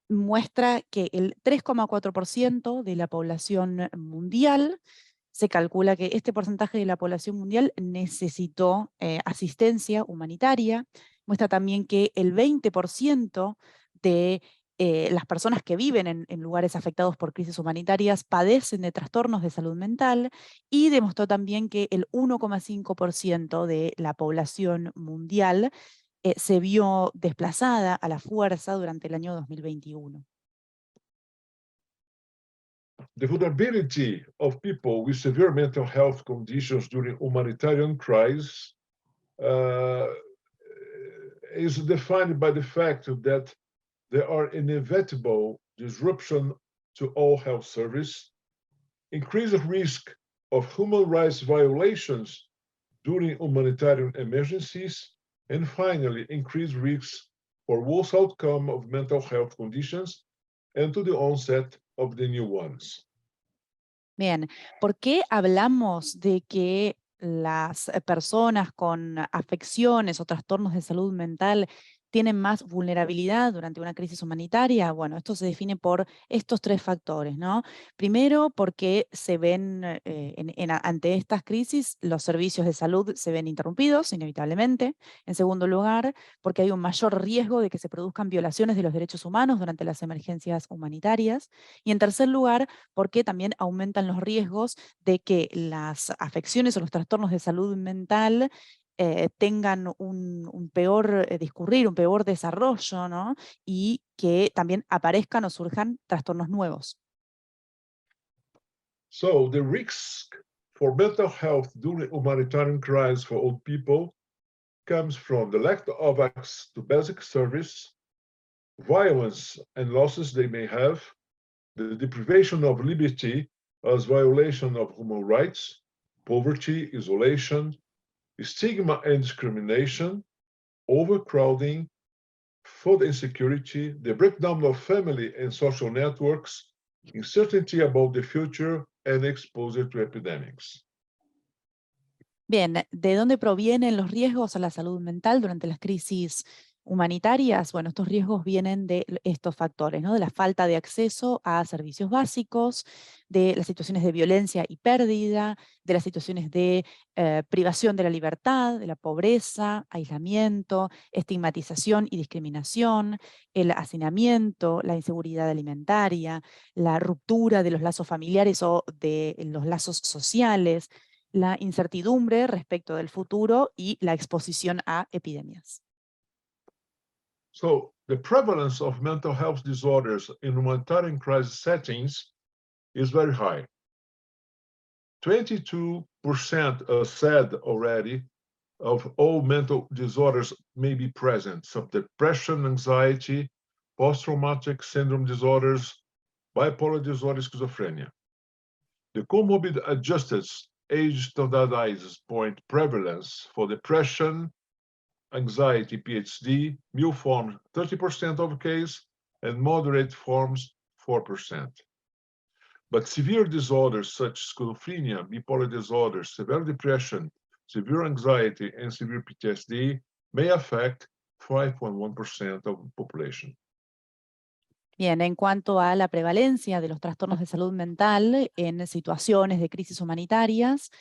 muestra que el 3,4% de la población mundial, se calcula que este porcentaje de la población mundial necesitó asistencia humanitaria. Muestra también que el 20% de las personas que viven en lugares afectados por crisis humanitarias padecen de trastornos de salud mental, y demostró también que el 1,5% de la población mundial se vio desplazada a la fuerza durante el año 2021. The vulnerability of people with severe mental health conditions during humanitarian crisis is defined by the fact that there are inevitable disruption to all health service, increased risk of human rights violations during humanitarian emergencies, and finally, increased risks for worse outcome of mental health conditions and to the onset of the new ones. Bien, ¿por qué hablamos de que las personas con afecciones o trastornos de salud mental tienen más vulnerabilidad durante una crisis humanitaria? Bueno, esto se define por estos tres factores, ¿no? Primero, porque se ven, ante estas crisis, los servicios de salud se ven interrumpidos, inevitablemente. En segundo lugar, porque hay un mayor riesgo de que se produzcan violaciones de los derechos humanos durante las emergencias humanitarias. Y en tercer lugar, porque también aumentan los riesgos de que las afecciones o los trastornos de salud mental tengan un peor discurrir, un peor desarrollo, ¿no? Y que también aparezcan o surjan trastornos nuevos. So the risk for mental health during humanitarian crisis for old people comes from the lack of access to basic service, violence and losses they may have, the deprivation of liberty as violation of human rights, poverty, isolation, stigma and discrimination, overcrowding, food insecurity, the breakdown of family and social networks, uncertainty about the future, and exposure to epidemics. Bien, ¿de dónde provienen los riesgos a la salud mental durante las crisis humanitarias? Bueno, estos riesgos vienen de estos factores, ¿no? De la falta de acceso a servicios básicos, de las situaciones de violencia y pérdida, de las situaciones de privación de la libertad, de la pobreza, aislamiento, estigmatización y discriminación, el hacinamiento, la inseguridad alimentaria, la ruptura de los lazos familiares o de los lazos sociales, la incertidumbre respecto del futuro y la exposición a epidemias. So the prevalence of mental health disorders in humanitarian crisis settings is very high. 22% said already of all mental disorders may be present. So depression, anxiety, post-traumatic syndrome disorders, bipolar disorder, schizophrenia. The comorbid adjusted age standardized point prevalence for depression, anxiety, PhD, mild forms 30% of case, and moderate forms 4%. But severe disorders such as schizophrenia, bipolar disorder, severe depression, severe anxiety, and severe PTSD may affect 5.1% of the population. Bien, en cuanto a la prevalencia de los trastornos de salud mental en situaciones de crisis humanitarias,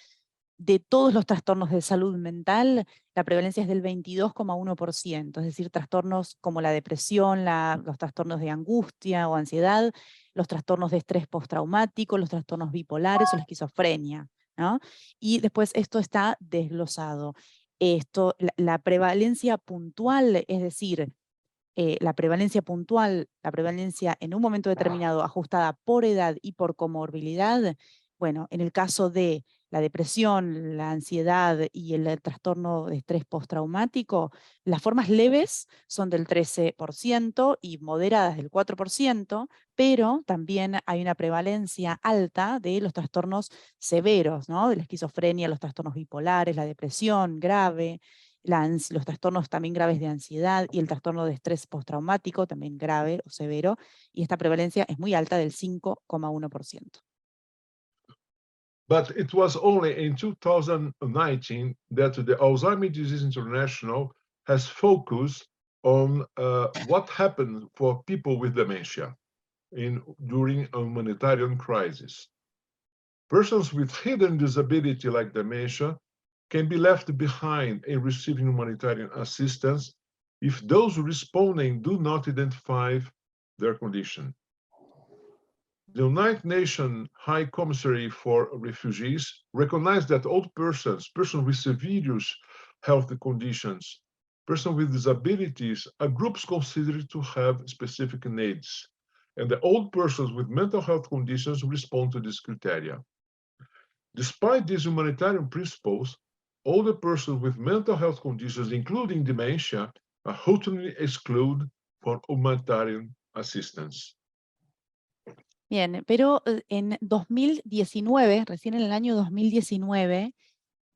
de todos los trastornos de salud mental, la prevalencia es del 22,1%, es decir, trastornos como la depresión, los trastornos de angustia o ansiedad, los trastornos de estrés postraumático, los trastornos bipolares o la esquizofrenia, ¿no? Y después esto está desglosado. La prevalencia puntual, es decir, la prevalencia puntual, la prevalencia en un momento determinado ajustada por edad y por comorbilidad, bueno, en el caso de la depresión, la ansiedad y el trastorno de estrés postraumático, las formas leves son del 13% y moderadas del 4%, pero también hay una prevalencia alta de los trastornos severos, ¿no? De la esquizofrenia, los trastornos bipolares, la depresión grave, los trastornos también graves de ansiedad y el trastorno de estrés postraumático, también grave o severo, y esta prevalencia es muy alta del 5,1%. But it was only in 2019 that the Alzheimer's Disease International has focused on what happened for people with dementia during a humanitarian crisis. Persons with hidden disability like dementia can be left behind in receiving humanitarian assistance if those responding do not identify their condition. The United Nations High Commissary for Refugees recognized that old persons with severe health conditions, persons with disabilities are groups considered to have specific needs, and the old persons with mental health conditions respond to this criteria. Despite these humanitarian principles, older persons with mental health conditions, including dementia, are routinely excluded from humanitarian assistance. Bien, pero en 2019, recién en el año 2019,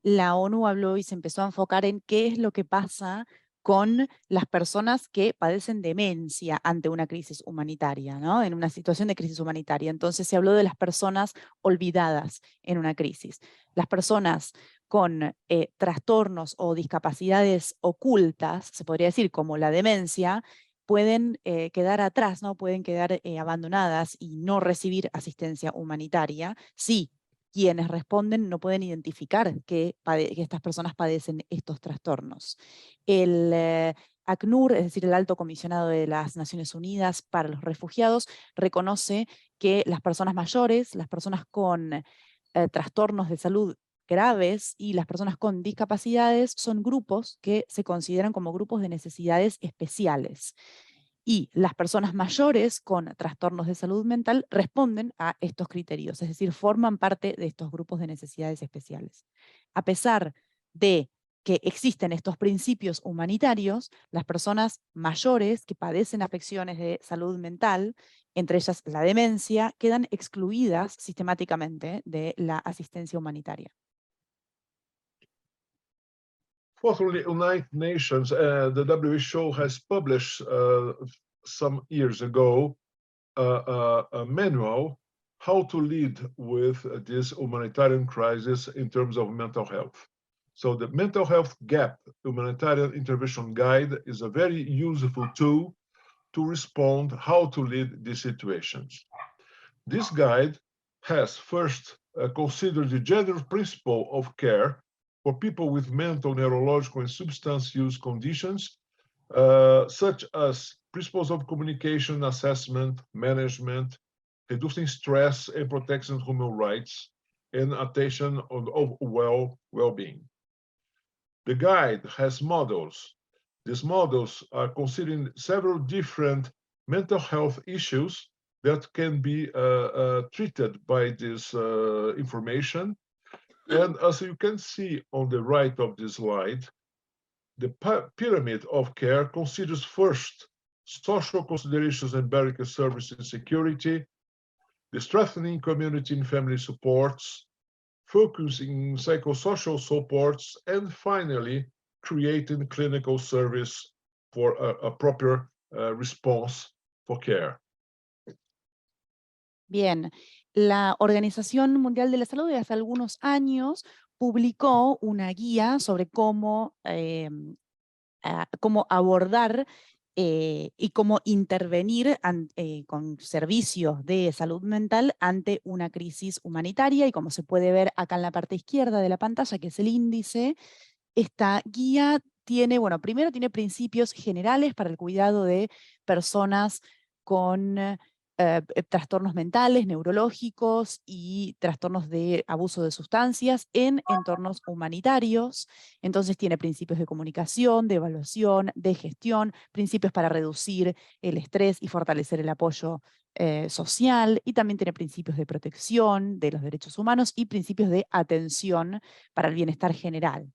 la ONU habló y se empezó a enfocar en qué es lo que pasa con las personas que padecen demencia ante una crisis humanitaria, ¿no? En una situación de crisis humanitaria. Entonces se habló de las personas olvidadas en una crisis. Las personas con trastornos o discapacidades ocultas, se podría decir como la demencia, pueden quedar atrás, ¿no? Pueden quedar abandonadas y no recibir asistencia humanitaria si quienes responden no pueden identificar que estas personas padecen estos trastornos. El ACNUR, es decir, el Alto Comisionado de las Naciones Unidas para los Refugiados, reconoce que las personas mayores, las personas con trastornos de salud graves y las personas con discapacidades son grupos que se consideran como grupos de necesidades especiales. Y las personas mayores con trastornos de salud mental responden a estos criterios, es decir, forman parte de estos grupos de necesidades especiales. A pesar de que existen estos principios humanitarios, las personas mayores que padecen afecciones de salud mental, entre ellas la demencia, quedan excluidas sistemáticamente de la asistencia humanitaria. Fourthly, United Nations, the WHO has published some years ago a manual how to lead with this humanitarian crisis in terms of mental health. So the Mental Health Gap Humanitarian Intervention Guide is a very useful tool to respond how to lead these situations. This guide has first considered the general principle of care for people with mental, neurological, and substance use conditions, such as principles of communication, assessment, management, reducing stress and protection of human rights, and attention of well-being. The guide has models. These models are considering several different mental health issues that can be treated by this information. And as you can see on the right of this slide, the pyramid of care considers first social considerations and barrier service and security, the strengthening community and family supports, focusing psychosocial supports, and finally, creating clinical service for a proper response for care. Bien, la Organización Mundial de la Salud de hace algunos años publicó una guía sobre cómo abordar y cómo intervenir con servicios de salud mental ante una crisis humanitaria. Y como se puede ver acá en la parte izquierda de la pantalla, que es el índice, esta guía tiene, bueno, primero tiene principios generales para el cuidado de personas con trastornos mentales, neurológicos y trastornos de abuso de sustancias en entornos humanitarios. Entonces tiene principios de comunicación, de evaluación, de gestión, principios para reducir el estrés y fortalecer el apoyo social, y también tiene principios de protección de los derechos humanos y principios de atención para el bienestar general.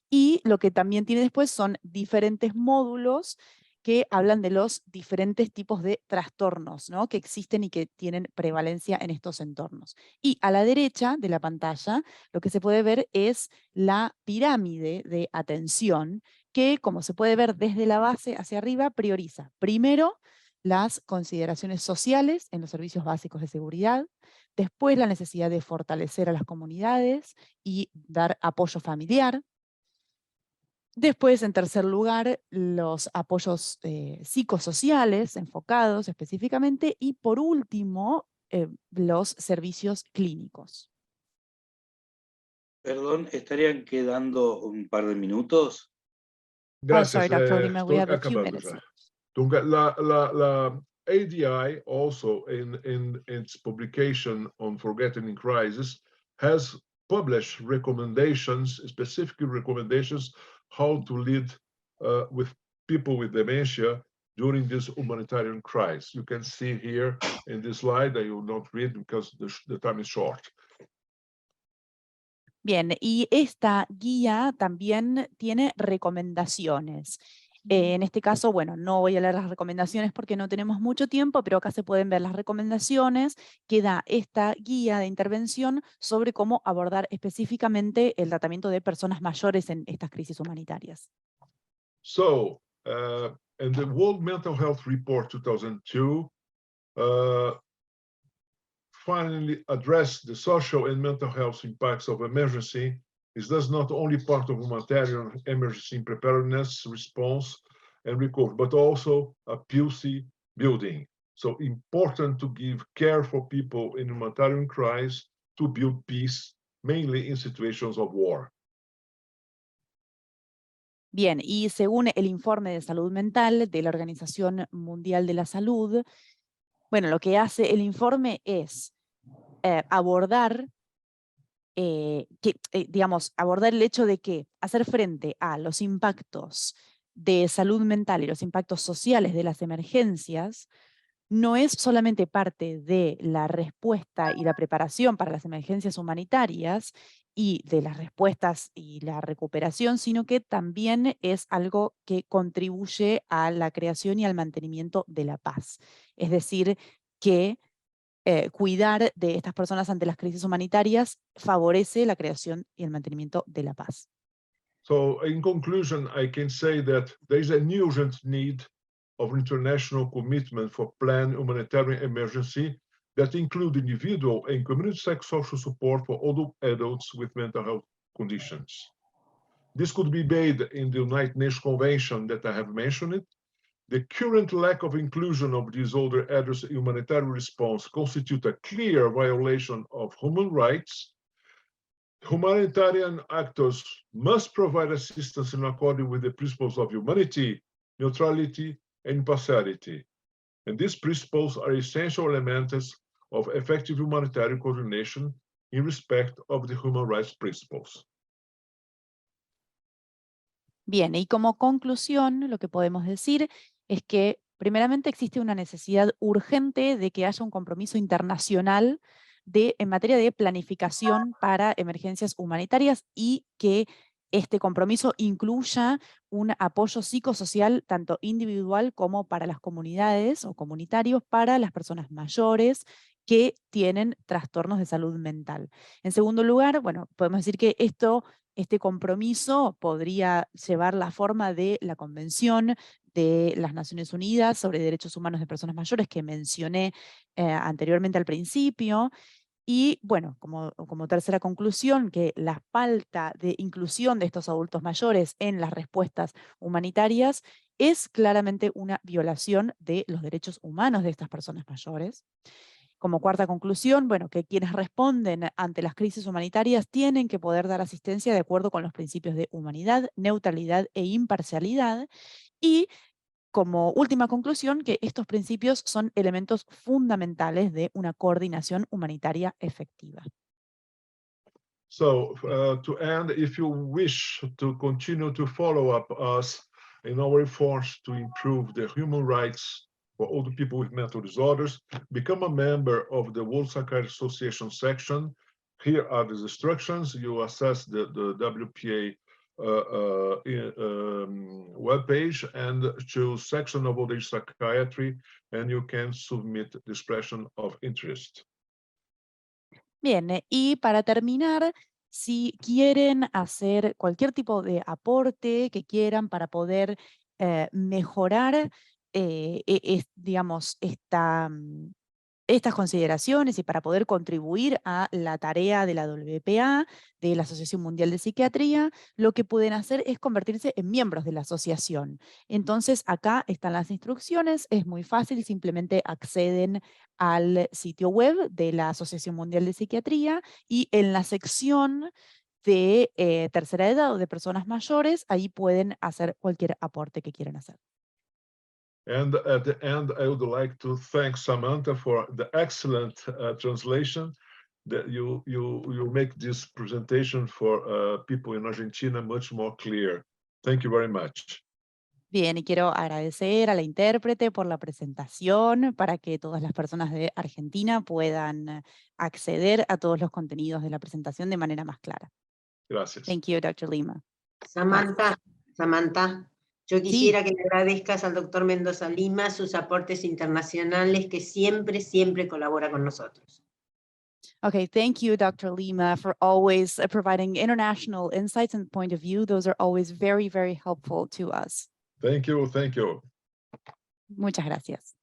Y lo que también tiene después son diferentes módulos que hablan de los diferentes tipos de trastornos, ¿no?, que existen y que tienen prevalencia en estos entornos. Y a la derecha de la pantalla lo que se puede ver es la pirámide de atención que, como se puede ver desde la base hacia arriba, prioriza primero las consideraciones sociales en los servicios básicos de seguridad, después la necesidad de fortalecer a las comunidades y dar apoyo familiar. Después, en tercer lugar, los apoyos psicosociales enfocados específicamente, y por último, los servicios clínicos. Perdón, ¿estarían quedando un par de minutos? Sorry, Dr. Lima, we have a few minutes left. La ADI also in its publication on Forgetting in Crisis has published recommendations, specific recommendations how to lead with people with dementia during this humanitarian crisis. You can see here in this slide, I will not read because the time is short. Bien, y esta guía también tiene recomendaciones. En este caso, bueno, no voy a leer las recomendaciones porque no tenemos mucho tiempo, pero acá se pueden ver las recomendaciones que da esta guía de intervención sobre cómo abordar específicamente el tratamiento de personas mayores en estas crisis humanitarias. So, in the World Mental Health Report 2002, finally address the social and mental health impacts of emergency is thus not only part of humanitarian emergency preparedness, response, and recovery, but also a PUC building. So important to give care for people in humanitarian crisis to build peace, mainly in situations of war. Bien, y según el informe de salud mental de la Organización Mundial de la Salud, bueno, lo que hace el informe es abordar abordar el hecho de que hacer frente a los impactos de salud mental y los impactos sociales de las emergencias no es solamente parte de la respuesta y la preparación para las emergencias humanitarias y de las respuestas y la recuperación, sino que también es algo que contribuye a la creación y al mantenimiento de la paz. Es decir, que cuidar de estas personas ante las crisis humanitarias favorece la creación y el mantenimiento de la paz. So in conclusion, I can say that there is an urgent need of international commitment for planned humanitarian emergency that include individual and community social support for all adults with mental health conditions. This could be made in the United Nations Convention that I have mentioned. The current lack of inclusion of these older adults in humanitarian response constitute a clear violation of human rights. Humanitarian actors must provide assistance in accordance with the principles of humanity, neutrality, and impartiality. And these principles are essential elements of effective humanitarian coordination in respect of the human rights principles. Bien, y como conclusión, lo que podemos decir es que primeramente existe una necesidad urgente de que haya un compromiso internacional en materia de planificación para emergencias humanitarias, y que este compromiso incluya un apoyo psicosocial tanto individual como para las comunidades o comunitarios para las personas mayores que tienen trastornos de salud mental. En segundo lugar, bueno, podemos decir que este compromiso podría llevar la forma de la Convención de las Naciones Unidas sobre Derechos Humanos de Personas Mayores que mencioné anteriormente al principio. Y bueno, como tercera conclusión, que la falta de inclusión de estos adultos mayores en las respuestas humanitarias es claramente una violación de los derechos humanos de estas personas mayores. Como cuarta conclusión, bueno, que quienes responden ante las crisis humanitarias tienen que poder dar asistencia de acuerdo con los principios de humanidad, neutralidad e imparcialidad. Y como última conclusión, que estos principios son elementos fundamentales de una coordinación humanitaria efectiva. So to end, if you wish to continue to follow up us in our efforts to improve the human rights for all the people with mental disorders, become a member of the World Psychiatry Association section. Here are the instructions. You access the WPA webpage and choose section of old age psychiatry, and you can submit the expression of interest. Bien, y para terminar, si quieren hacer cualquier tipo de aporte que quieran para poder mejorar, digamos, estas consideraciones y para poder contribuir a la tarea de la WPA, de la Asociación Mundial de Psiquiatría, lo que pueden hacer es convertirse en miembros de la asociación. Entonces, acá están las instrucciones, es muy fácil, simplemente acceden al sitio web de la Asociación Mundial de Psiquiatría y en la sección de tercera edad o de personas mayores, ahí pueden hacer cualquier aporte que quieran hacer. And at the end, I would like to thank Samantha for the excellent translation that you make this presentation for people in Argentina much more clear. Thank you very much. Bien, y quiero agradecer a la intérprete por la presentación para que todas las personas de Argentina puedan acceder a todos los contenidos de la presentación de manera más clara. Gracias. Thank you, Dr. Lima. Samantha, yo Sí. quisiera que le agradezcas al doctor Mendoza Lima sus aportes internacionales, que siempre, siempre colabora con nosotros. Okay, thank you, Dr. Lima, for always providing international insights and point of view. Those are always very, very helpful to us. Thank you, thank you. Muchas gracias.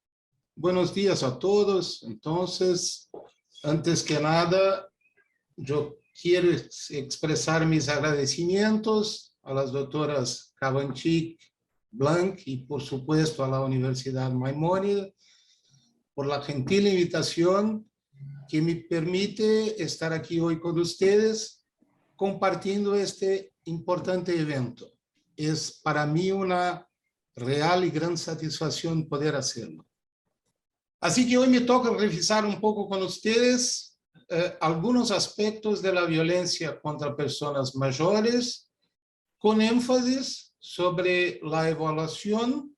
Buenos días a todos. Entonces, antes que nada, yo quiero expresar mis agradecimientos a las doctoras Cavanchik, Blanc y por supuesto a la Universidad Maimónides por la gentil invitación que me permite estar aquí hoy con ustedes compartiendo este importante evento. Es para mí una real y gran satisfacción poder hacerlo. Así que hoy me toca revisar un poco con ustedes algunos aspectos de la violencia contra personas mayores, con énfasis sobre la evaluación,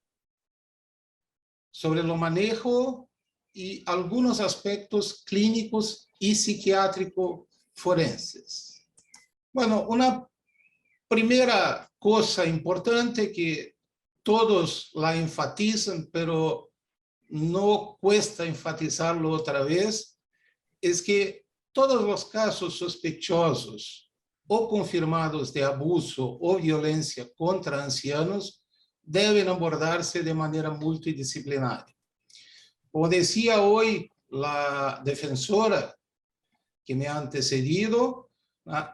sobre el manejo y algunos aspectos clínicos y psiquiátricos forenses. Bueno, una primera cosa importante que todos la enfatizan, pero no cuesta enfatizarlo otra vez, es que todos los casos sospechosos o confirmados de abuso o violencia contra ancianos deben abordarse de manera multidisciplinaria. Como decía hoy la defensora que me ha antecedido,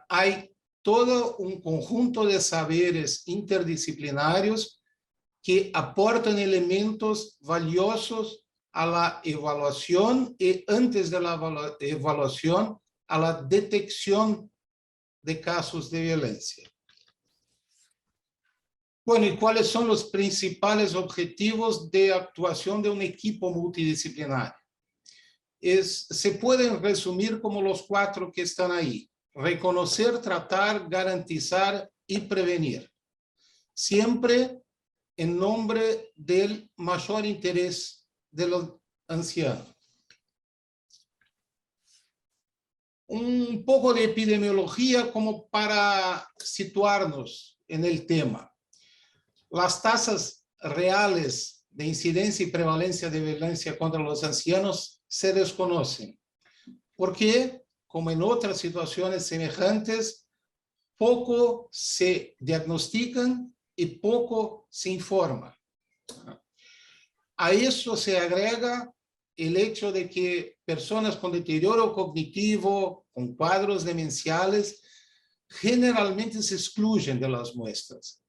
hay todo un conjunto de saberes interdisciplinarios que aportan elementos valiosos a la evaluación y antes de la evaluación a la detección de casos de violencia. Bueno, ¿y cuáles son los principales objetivos de actuación de un equipo multidisciplinario? Se pueden resumir como los 4 que están ahí: reconocer, tratar, garantizar y prevenir. Siempre en nombre del mayor interés de los ancianos. Un poco de epidemiología como para situarnos en el tema. Las tasas reales de incidencia y prevalencia de violencia contra los ancianos se desconocen, porque, como en otras situaciones semejantes, poco se diagnostican y poco se informa. A eso se agrega el hecho de que personas con deterioro cognitivo, con cuadros demenciales, generalmente se excluyen de las muestras.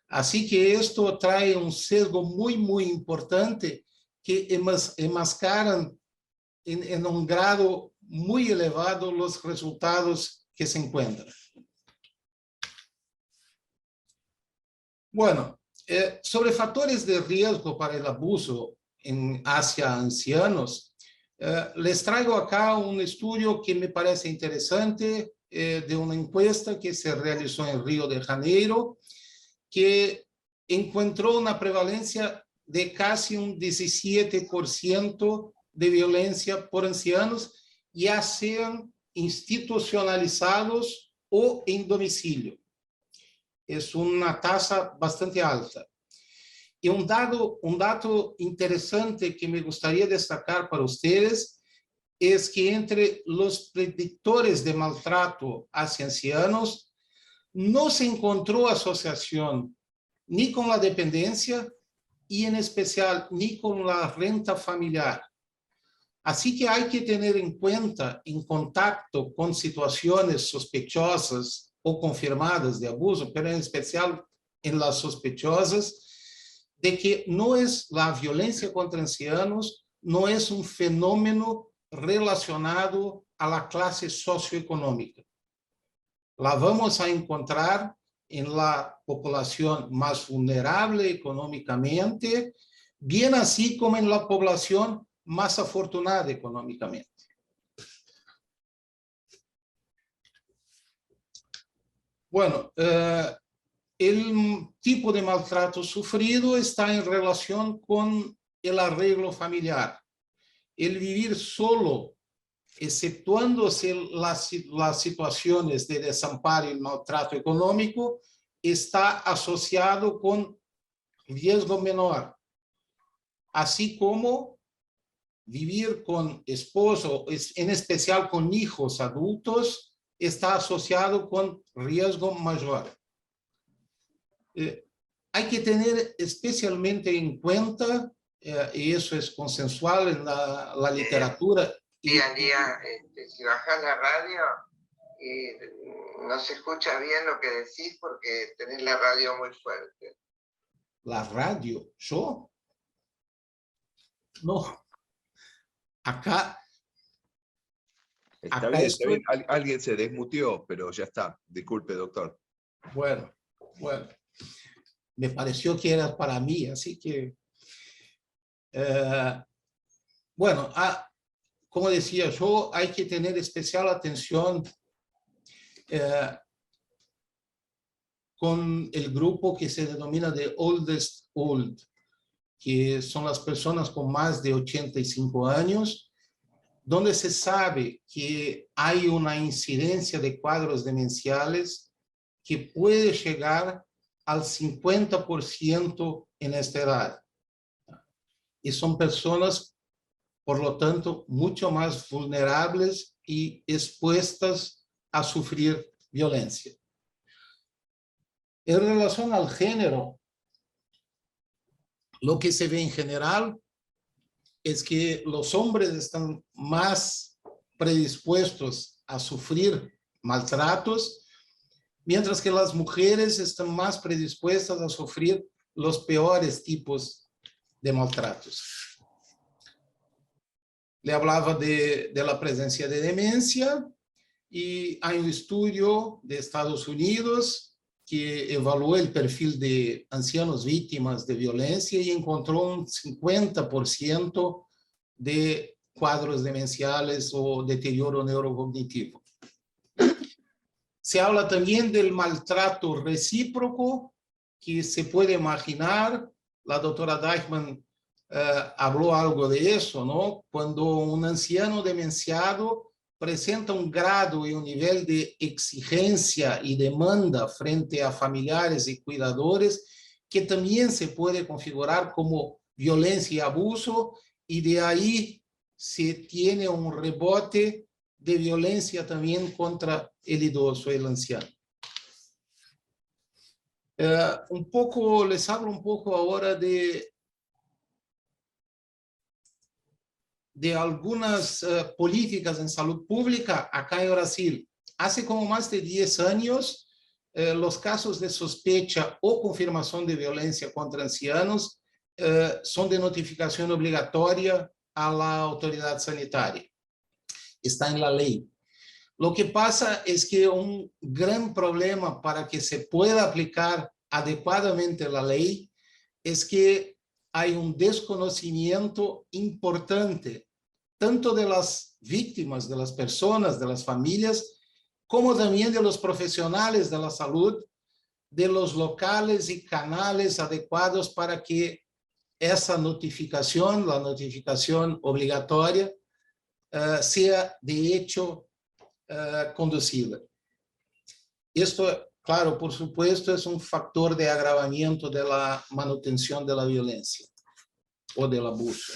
Así que esto trae un sesgo muy, muy importante que enmascaran en un grado muy elevado los resultados que se encuentran. Bueno, Sobre factores de riesgo para el abuso hacia ancianos, les traigo acá un estudio que me parece interesante de una encuesta que se realizó en Río de Janeiro, que encontró una prevalencia de casi un 17% de violencia por ancianos, ya sean institucionalizados o en domicilio. Es una tasa bastante alta. Y un dato interesante que me gustaría destacar para ustedes es que entre los predictores de maltrato hacia ancianos no se encontró asociación ni con la dependencia y en especial ni con la renta familiar. Así que hay que tener en cuenta, en contacto con situaciones sospechosas o confirmadas de abuso, pero en especial en las sospechosas, de que no es la violencia contra ancianos, no es un fenómeno relacionado a la clase socioeconómica. La vamos a encontrar en la población más vulnerable económicamente, bien así como en la población más afortunada económicamente. Bueno, el tipo de maltrato sufrido está en relación con el arreglo familiar. El vivir solo, exceptuándose las situaciones de desamparo y maltrato económico, está asociado con riesgo menor, así como vivir con esposo, en especial con hijos adultos, está asociado con riesgo mayor. Hay que tener especialmente en cuenta, y eso es consensual en la literatura. Día, si bajas la radio, no se escucha bien lo que decís porque tenés la radio muy fuerte. ¿La radio? ¿Yo? No. Acá Está bien, está bien. Alguien se desmuteó, pero ya está. Disculpe, doctor. Bueno. Me pareció que era para mí, así que... bueno, como decía yo, hay que tener especial atención con el grupo que se denomina de Oldest Old, que son las personas con más de 85 años, donde se sabe que hay una incidencia de cuadros demenciales que puede llegar al 50% en esta edad. Y son personas, por lo tanto, mucho más vulnerables y expuestas a sufrir violencia. En relación al género, lo que se ve en general es que los hombres están más predispuestos a sufrir maltratos, mientras que las mujeres están más predispuestas a sufrir los peores tipos de maltratos. Le hablaba de la presencia de demencia y hay un estudio de Estados Unidos que evaluó el perfil de ancianos víctimas de violencia y encontró un 50% de cuadros demenciales o deterioro neurocognitivo. Se habla también del maltrato recíproco que se puede imaginar. La doctora Deichmann habló algo de eso, ¿no? Cuando un anciano demenciado presenta un grado y un nivel de exigencia y demanda frente a familiares y cuidadores que también se puede configurar como violencia y abuso, y de ahí se tiene un rebote de violencia también contra el idoso, el anciano. Les hablo un poco ahora de algunas políticas en salud pública acá en Brasil. Hace como más de 10 años, los casos de sospecha o confirmación de violencia contra ancianos son de notificación obligatoria a la autoridad sanitaria. Está en la ley. Lo que pasa es que un gran problema para que se pueda aplicar adecuadamente la ley es que hay un desconocimiento importante, tanto de las víctimas, de las personas, de las familias, como también de los profesionales de la salud, de los locales y canales adecuados para que esa notificación, la notificación obligatoria, sea de hecho conducida. Esto, claro, por supuesto, es un factor de agravamiento de la manutención de la violencia o del abuso.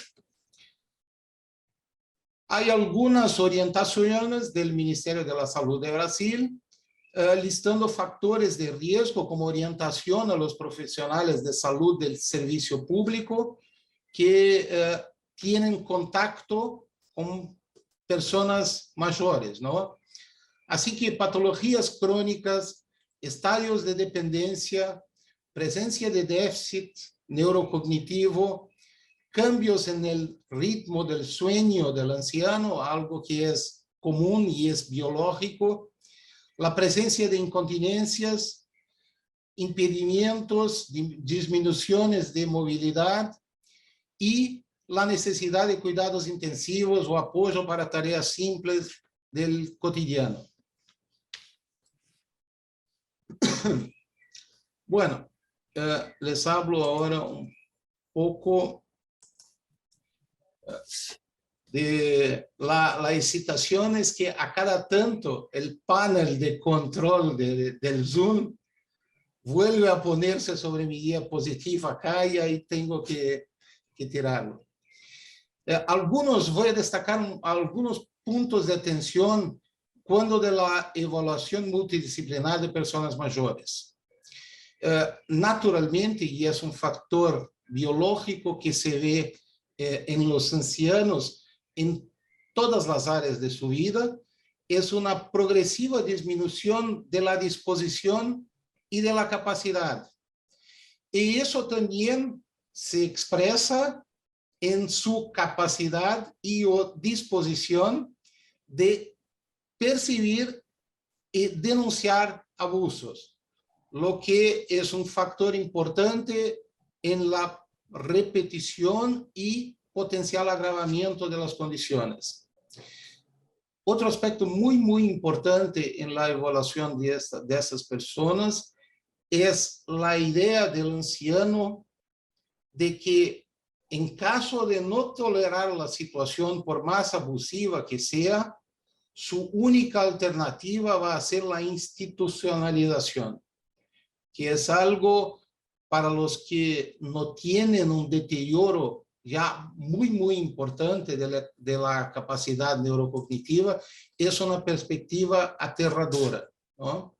Hay algunas orientaciones del Ministerio de la Salud de Brasil listando factores de riesgo como orientación a los profesionales de salud del servicio público que tienen contacto con personas mayores, ¿no? Así que patologías crónicas, estadios de dependencia, presencia de déficit neurocognitivo, cambios en el ritmo del sueño del anciano, algo que es común y es biológico, la presencia de incontinencias, impedimentos, disminuciones de movilidad y la necesidad de cuidados intensivos o apoyo para tareas simples del cotidiano. Bueno, les hablo ahora un poco de la excitación es que a cada tanto el panel de control del Zoom vuelve a ponerse sobre mi diapositiva acá y ahí tengo que tirarlo. Voy a destacar algunos puntos de atención cuando de la evaluación multidisciplinar de personas mayores. Naturalmente, y es un factor biológico que se ve en los ancianos en todas las áreas de su vida, es una progresiva disminución de la disposición y de la capacidad. Y eso también se expresa en su capacidad y o disposición de percibir y denunciar abusos, lo que es un factor importante en la repetición y potencial agravamiento de las condiciones. Otro aspecto muy importante en la evaluación de esas personas es la idea del anciano de que en caso de no tolerar la situación por más abusiva que sea, su única alternativa va a ser la institucionalización, que es algo para los que no tienen un deterioro ya muy importante de la capacidad neurocognitiva, es una perspectiva aterradora, ¿no?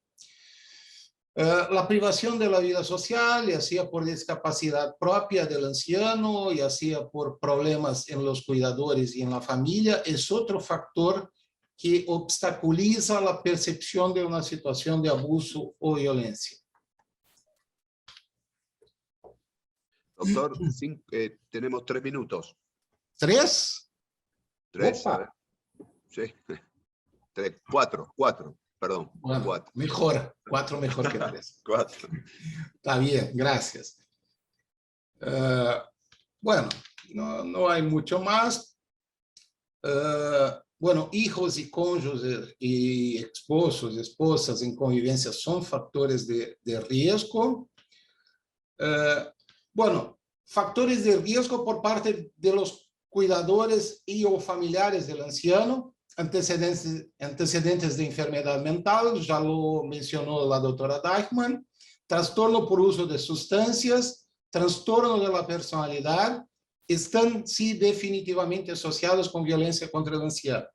La privación de la vida social, ya sea por discapacidad propia del anciano, ya sea por problemas en los cuidadores y en la familia, es otro factor que obstaculiza la percepción de una situación de abuso o violencia. Doctor, tenemos 3 minutos. ¿3? 3, Opa. a ver. Sí. 3, 4, perdón. Bueno, 4. mejor, 4 mejor que 3. 4. Está bien, gracias. Bueno, no hay mucho más. Bueno, hijos y cónyuges y esposos, esposas en convivencia son factores de riesgo. Bueno, factores de riesgo por parte de los cuidadores y o familiares del anciano, antecedentes de enfermedad mental, ya lo mencionó la doctora Deichmann, trastorno por uso de sustancias, trastorno de la personalidad, están sí definitivamente asociados con violencia contra el anciano.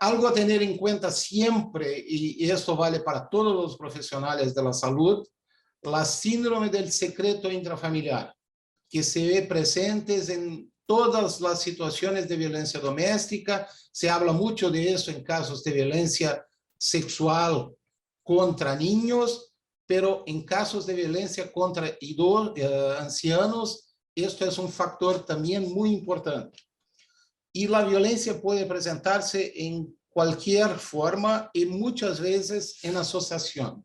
Algo a tener en cuenta siempre, y esto vale para todos los profesionales de la salud, la síndrome del secreto intrafamiliar, que se ve presentes en todas las situaciones de violencia doméstica. Se habla mucho de eso en casos de violencia sexual contra niños, pero en casos de violencia contra ancianos, esto es un factor también muy importante. Y la violencia puede presentarse en cualquier forma y muchas veces en asociación.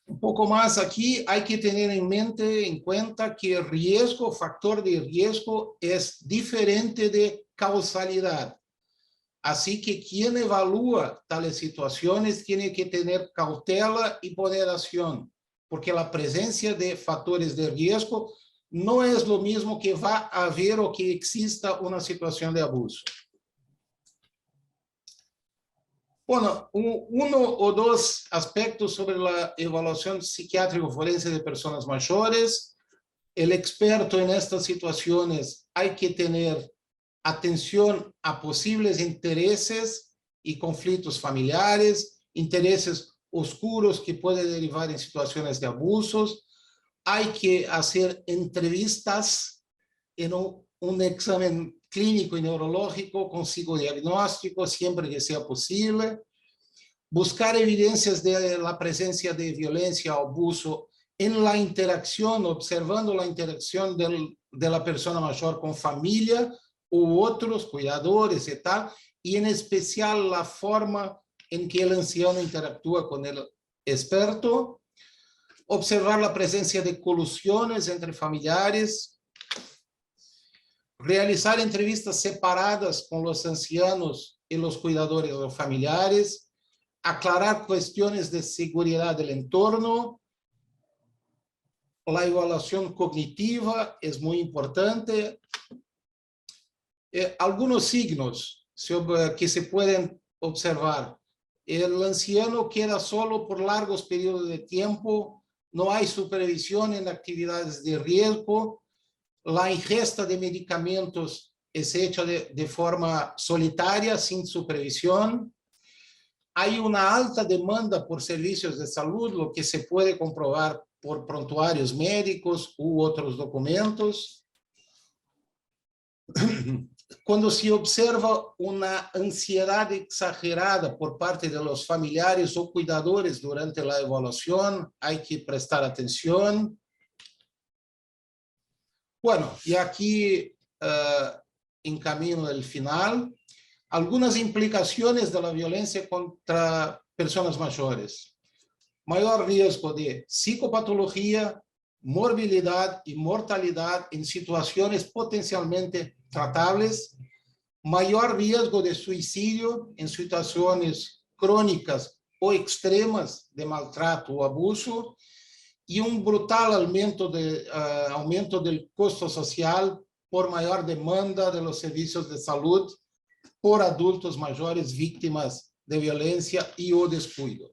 Un poco más aquí, hay que tener en cuenta que el riesgo, factor de riesgo, es diferente de causalidad. Así que quien evalúa tales situaciones tiene que tener cautela y ponderación, porque la presencia de factores de riesgo no es lo mismo que va a haber o que exista una situación de abuso. Bueno, uno o dos aspectos sobre la evaluación psiquiátrico-forense de personas mayores. El experto en estas situaciones hay que tener atención a posibles intereses y conflictos familiares, intereses oscuros que pueden derivar en situaciones de abusos. Hay que hacer entrevistas en un examen clínico y neurológico con psicodiagnóstico siempre que sea posible. Buscar evidencias de la presencia de violencia o abuso en la interacción, observando la interacción de la persona mayor con familia u otros cuidadores y tal, y en especial la forma en que el anciano interactúa con el experto. Observar la presencia de colusiones entre familiares. Realizar entrevistas separadas con los ancianos y los cuidadores o familiares. Aclarar cuestiones de seguridad del entorno. La evaluación cognitiva es muy importante. Algunos signos que se pueden observar. El anciano queda solo por largos periodos de tiempo, no hay supervisión en actividades de riesgo, la ingesta de medicamentos es hecha de forma solitaria, sin supervisión. Hay una alta demanda por servicios de salud, lo que se puede comprobar por prontuarios médicos u otros documentos. Cuando se observa una ansiedad exagerada por parte de los familiares o cuidadores durante la evaluación, hay que prestar atención. Bueno, y aquí encamino el final. Algunas implicaciones de la violencia contra personas mayores. Mayor riesgo de psicopatología, morbilidad y mortalidad en situaciones potencialmente tratables, mayor riesgo de suicidio en situaciones crónicas o extremas de maltrato o abuso, y un brutal aumento del costo social por mayor demanda de los servicios de salud por adultos mayores víctimas de violencia y o descuido.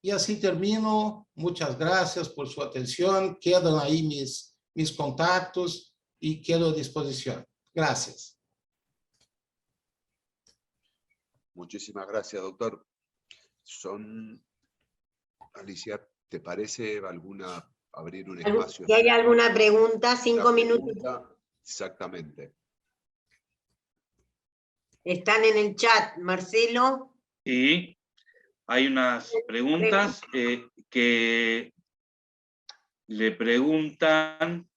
Y así termino. Muchas gracias por su atención. Quedan ahí mis contactos y quedo a disposición. Gracias. Muchísimas gracias, doctor. Alicia, ¿te parece abrir un espacio? Si hay alguna pregunta, 5 minutos. Exactamente. Están en el chat, Marcelo. Sí, hay unas preguntas que le preguntan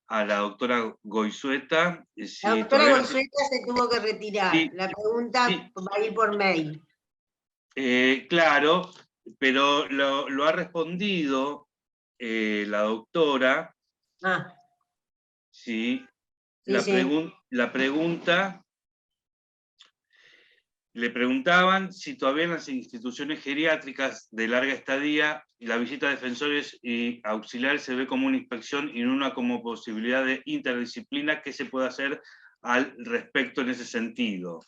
a la doctora Goizueta. Si La doctora Goizueta se tuvo que retirar. Sí, la pregunta sí. va a ir por mail. Claro, pero lo ha respondido la doctora. Sí. La pregunta, le preguntaban si todavía en las instituciones geriátricas de larga estadía la visita de defensores y auxiliares se ve como una inspección y no una como posibilidad de interdisciplina. ¿Qué se puede hacer al respecto en ese sentido?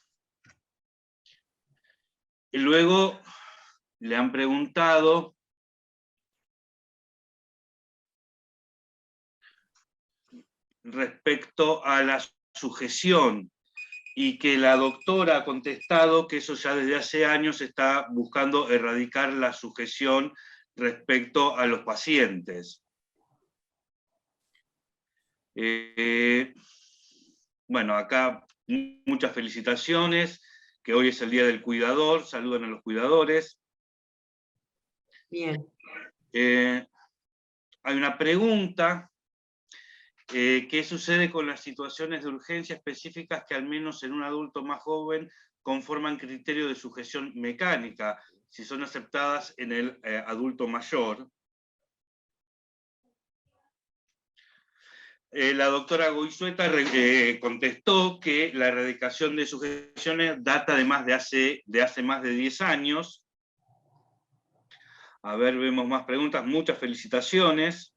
Y luego le han preguntado respecto a la sujeción, y que la doctora ha contestado que eso ya desde hace años está buscando erradicar la sujeción respecto a los pacientes. Bueno, acá muchas felicitaciones, que hoy es el Día del Cuidador, saludan a los cuidadores. Bien. Hay una pregunta. ¿Qué sucede con las situaciones de urgencia específicas que al menos en un adulto más joven conforman criterio de sujeción mecánica, si son aceptadas en el adulto mayor? La doctora Goizueta contestó que la erradicación de sugestiones data de hace más de 10 años. A ver, vemos más preguntas. Muchas felicitaciones.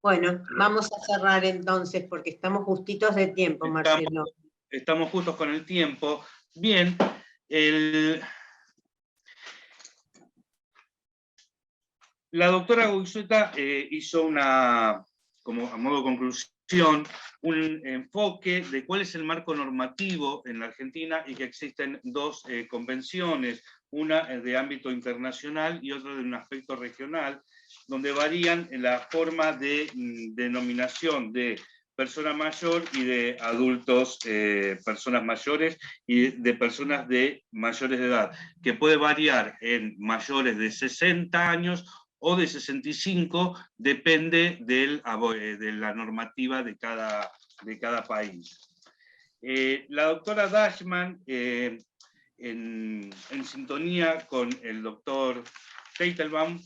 Bueno, vamos a cerrar entonces, porque estamos justitos de tiempo, Marcelo. Estamos justos con el tiempo. Bien, la doctora Goizueta hizo como a modo de conclusión, un enfoque de cuál es el marco normativo en la Argentina y que existen dos convenciones, una de ámbito internacional y otra de un aspecto regional, donde varían en la forma de denominación de persona mayor y de adultos, personas mayores y de personas de mayores de edad, que puede variar en mayores de 60 años o de 65, depende de la normativa de cada país. La doctora Dashman, en sintonía con el doctor Teitelbaum,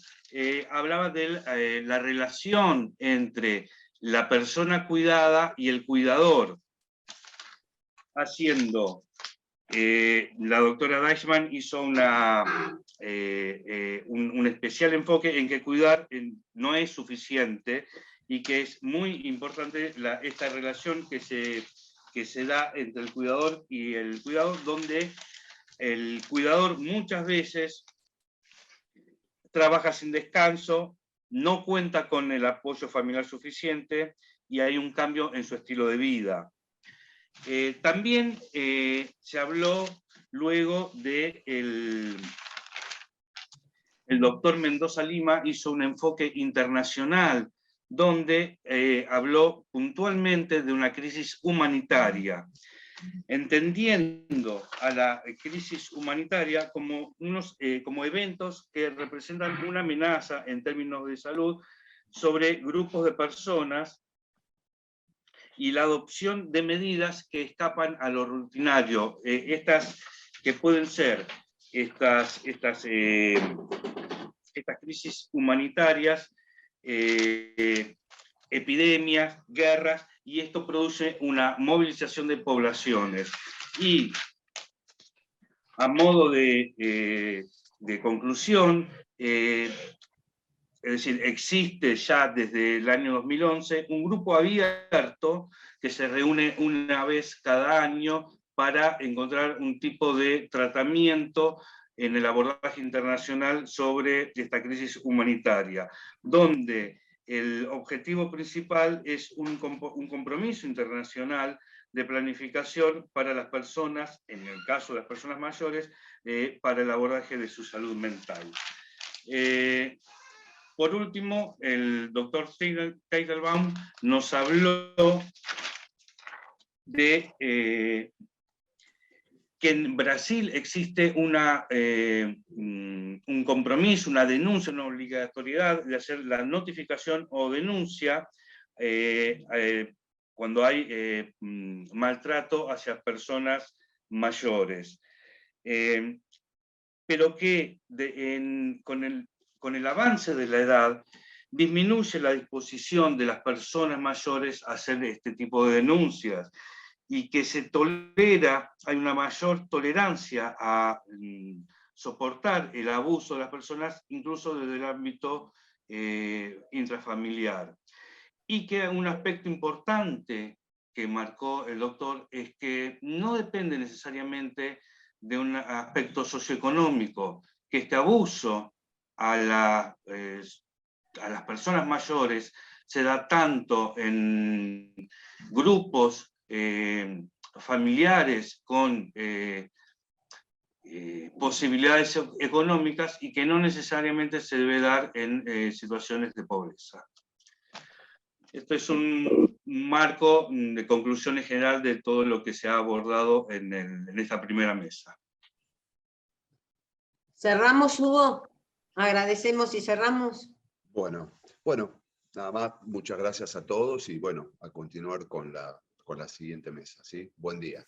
hablaba de la relación entre la persona cuidada y el cuidador, haciendo, la doctora Dashman hizo un especial enfoque en que cuidar no es suficiente y que es muy importante esta relación que se da entre el cuidador y el cuidador, donde el cuidador muchas veces trabaja sin descanso, no cuenta con el apoyo familiar suficiente y hay un cambio en su estilo de vida. También se habló luego de el doctor Mendoza Lima hizo un enfoque internacional donde habló puntualmente de una crisis humanitaria, entendiendo a la crisis humanitaria como eventos que representan una amenaza en términos de salud sobre grupos de personas y la adopción de medidas que escapan a lo rutinario. Estas que pueden ser estas crisis humanitarias, epidemias, guerras, y esto produce una movilización de poblaciones. Y a modo de conclusión, es decir, existe ya desde el año 2011 un grupo abierto que se reúne una vez cada año para encontrar un tipo de tratamiento en el abordaje internacional sobre esta crisis humanitaria, donde el objetivo principal es un compromiso internacional de planificación para las personas, en el caso de las personas mayores, para el abordaje de su salud mental. Por último, el doctor Teitelbaum nos habló de que en Brasil existe un compromiso, una denuncia, una obligatoriedad de hacer la notificación o denuncia cuando hay maltrato hacia personas mayores. Pero que con el avance de la edad disminuye la disposición de las personas mayores a hacer este tipo de denuncias y que hay una mayor tolerancia a soportar el abuso de las personas, incluso desde el ámbito intrafamiliar. Y que un aspecto importante que marcó el doctor es que no depende necesariamente de un aspecto socioeconómico, que este abuso a las personas mayores se da tanto en grupos familiares con posibilidades económicas y que no necesariamente se debe dar en situaciones de pobreza. Esto es un marco de conclusión general de todo lo que se ha abordado en esta primera mesa. ¿Cerramos, Hugo? Agradecemos y cerramos. Bueno, nada más, muchas gracias a todos y bueno, a continuar con la siguiente mesa, ¿sí? Buen día.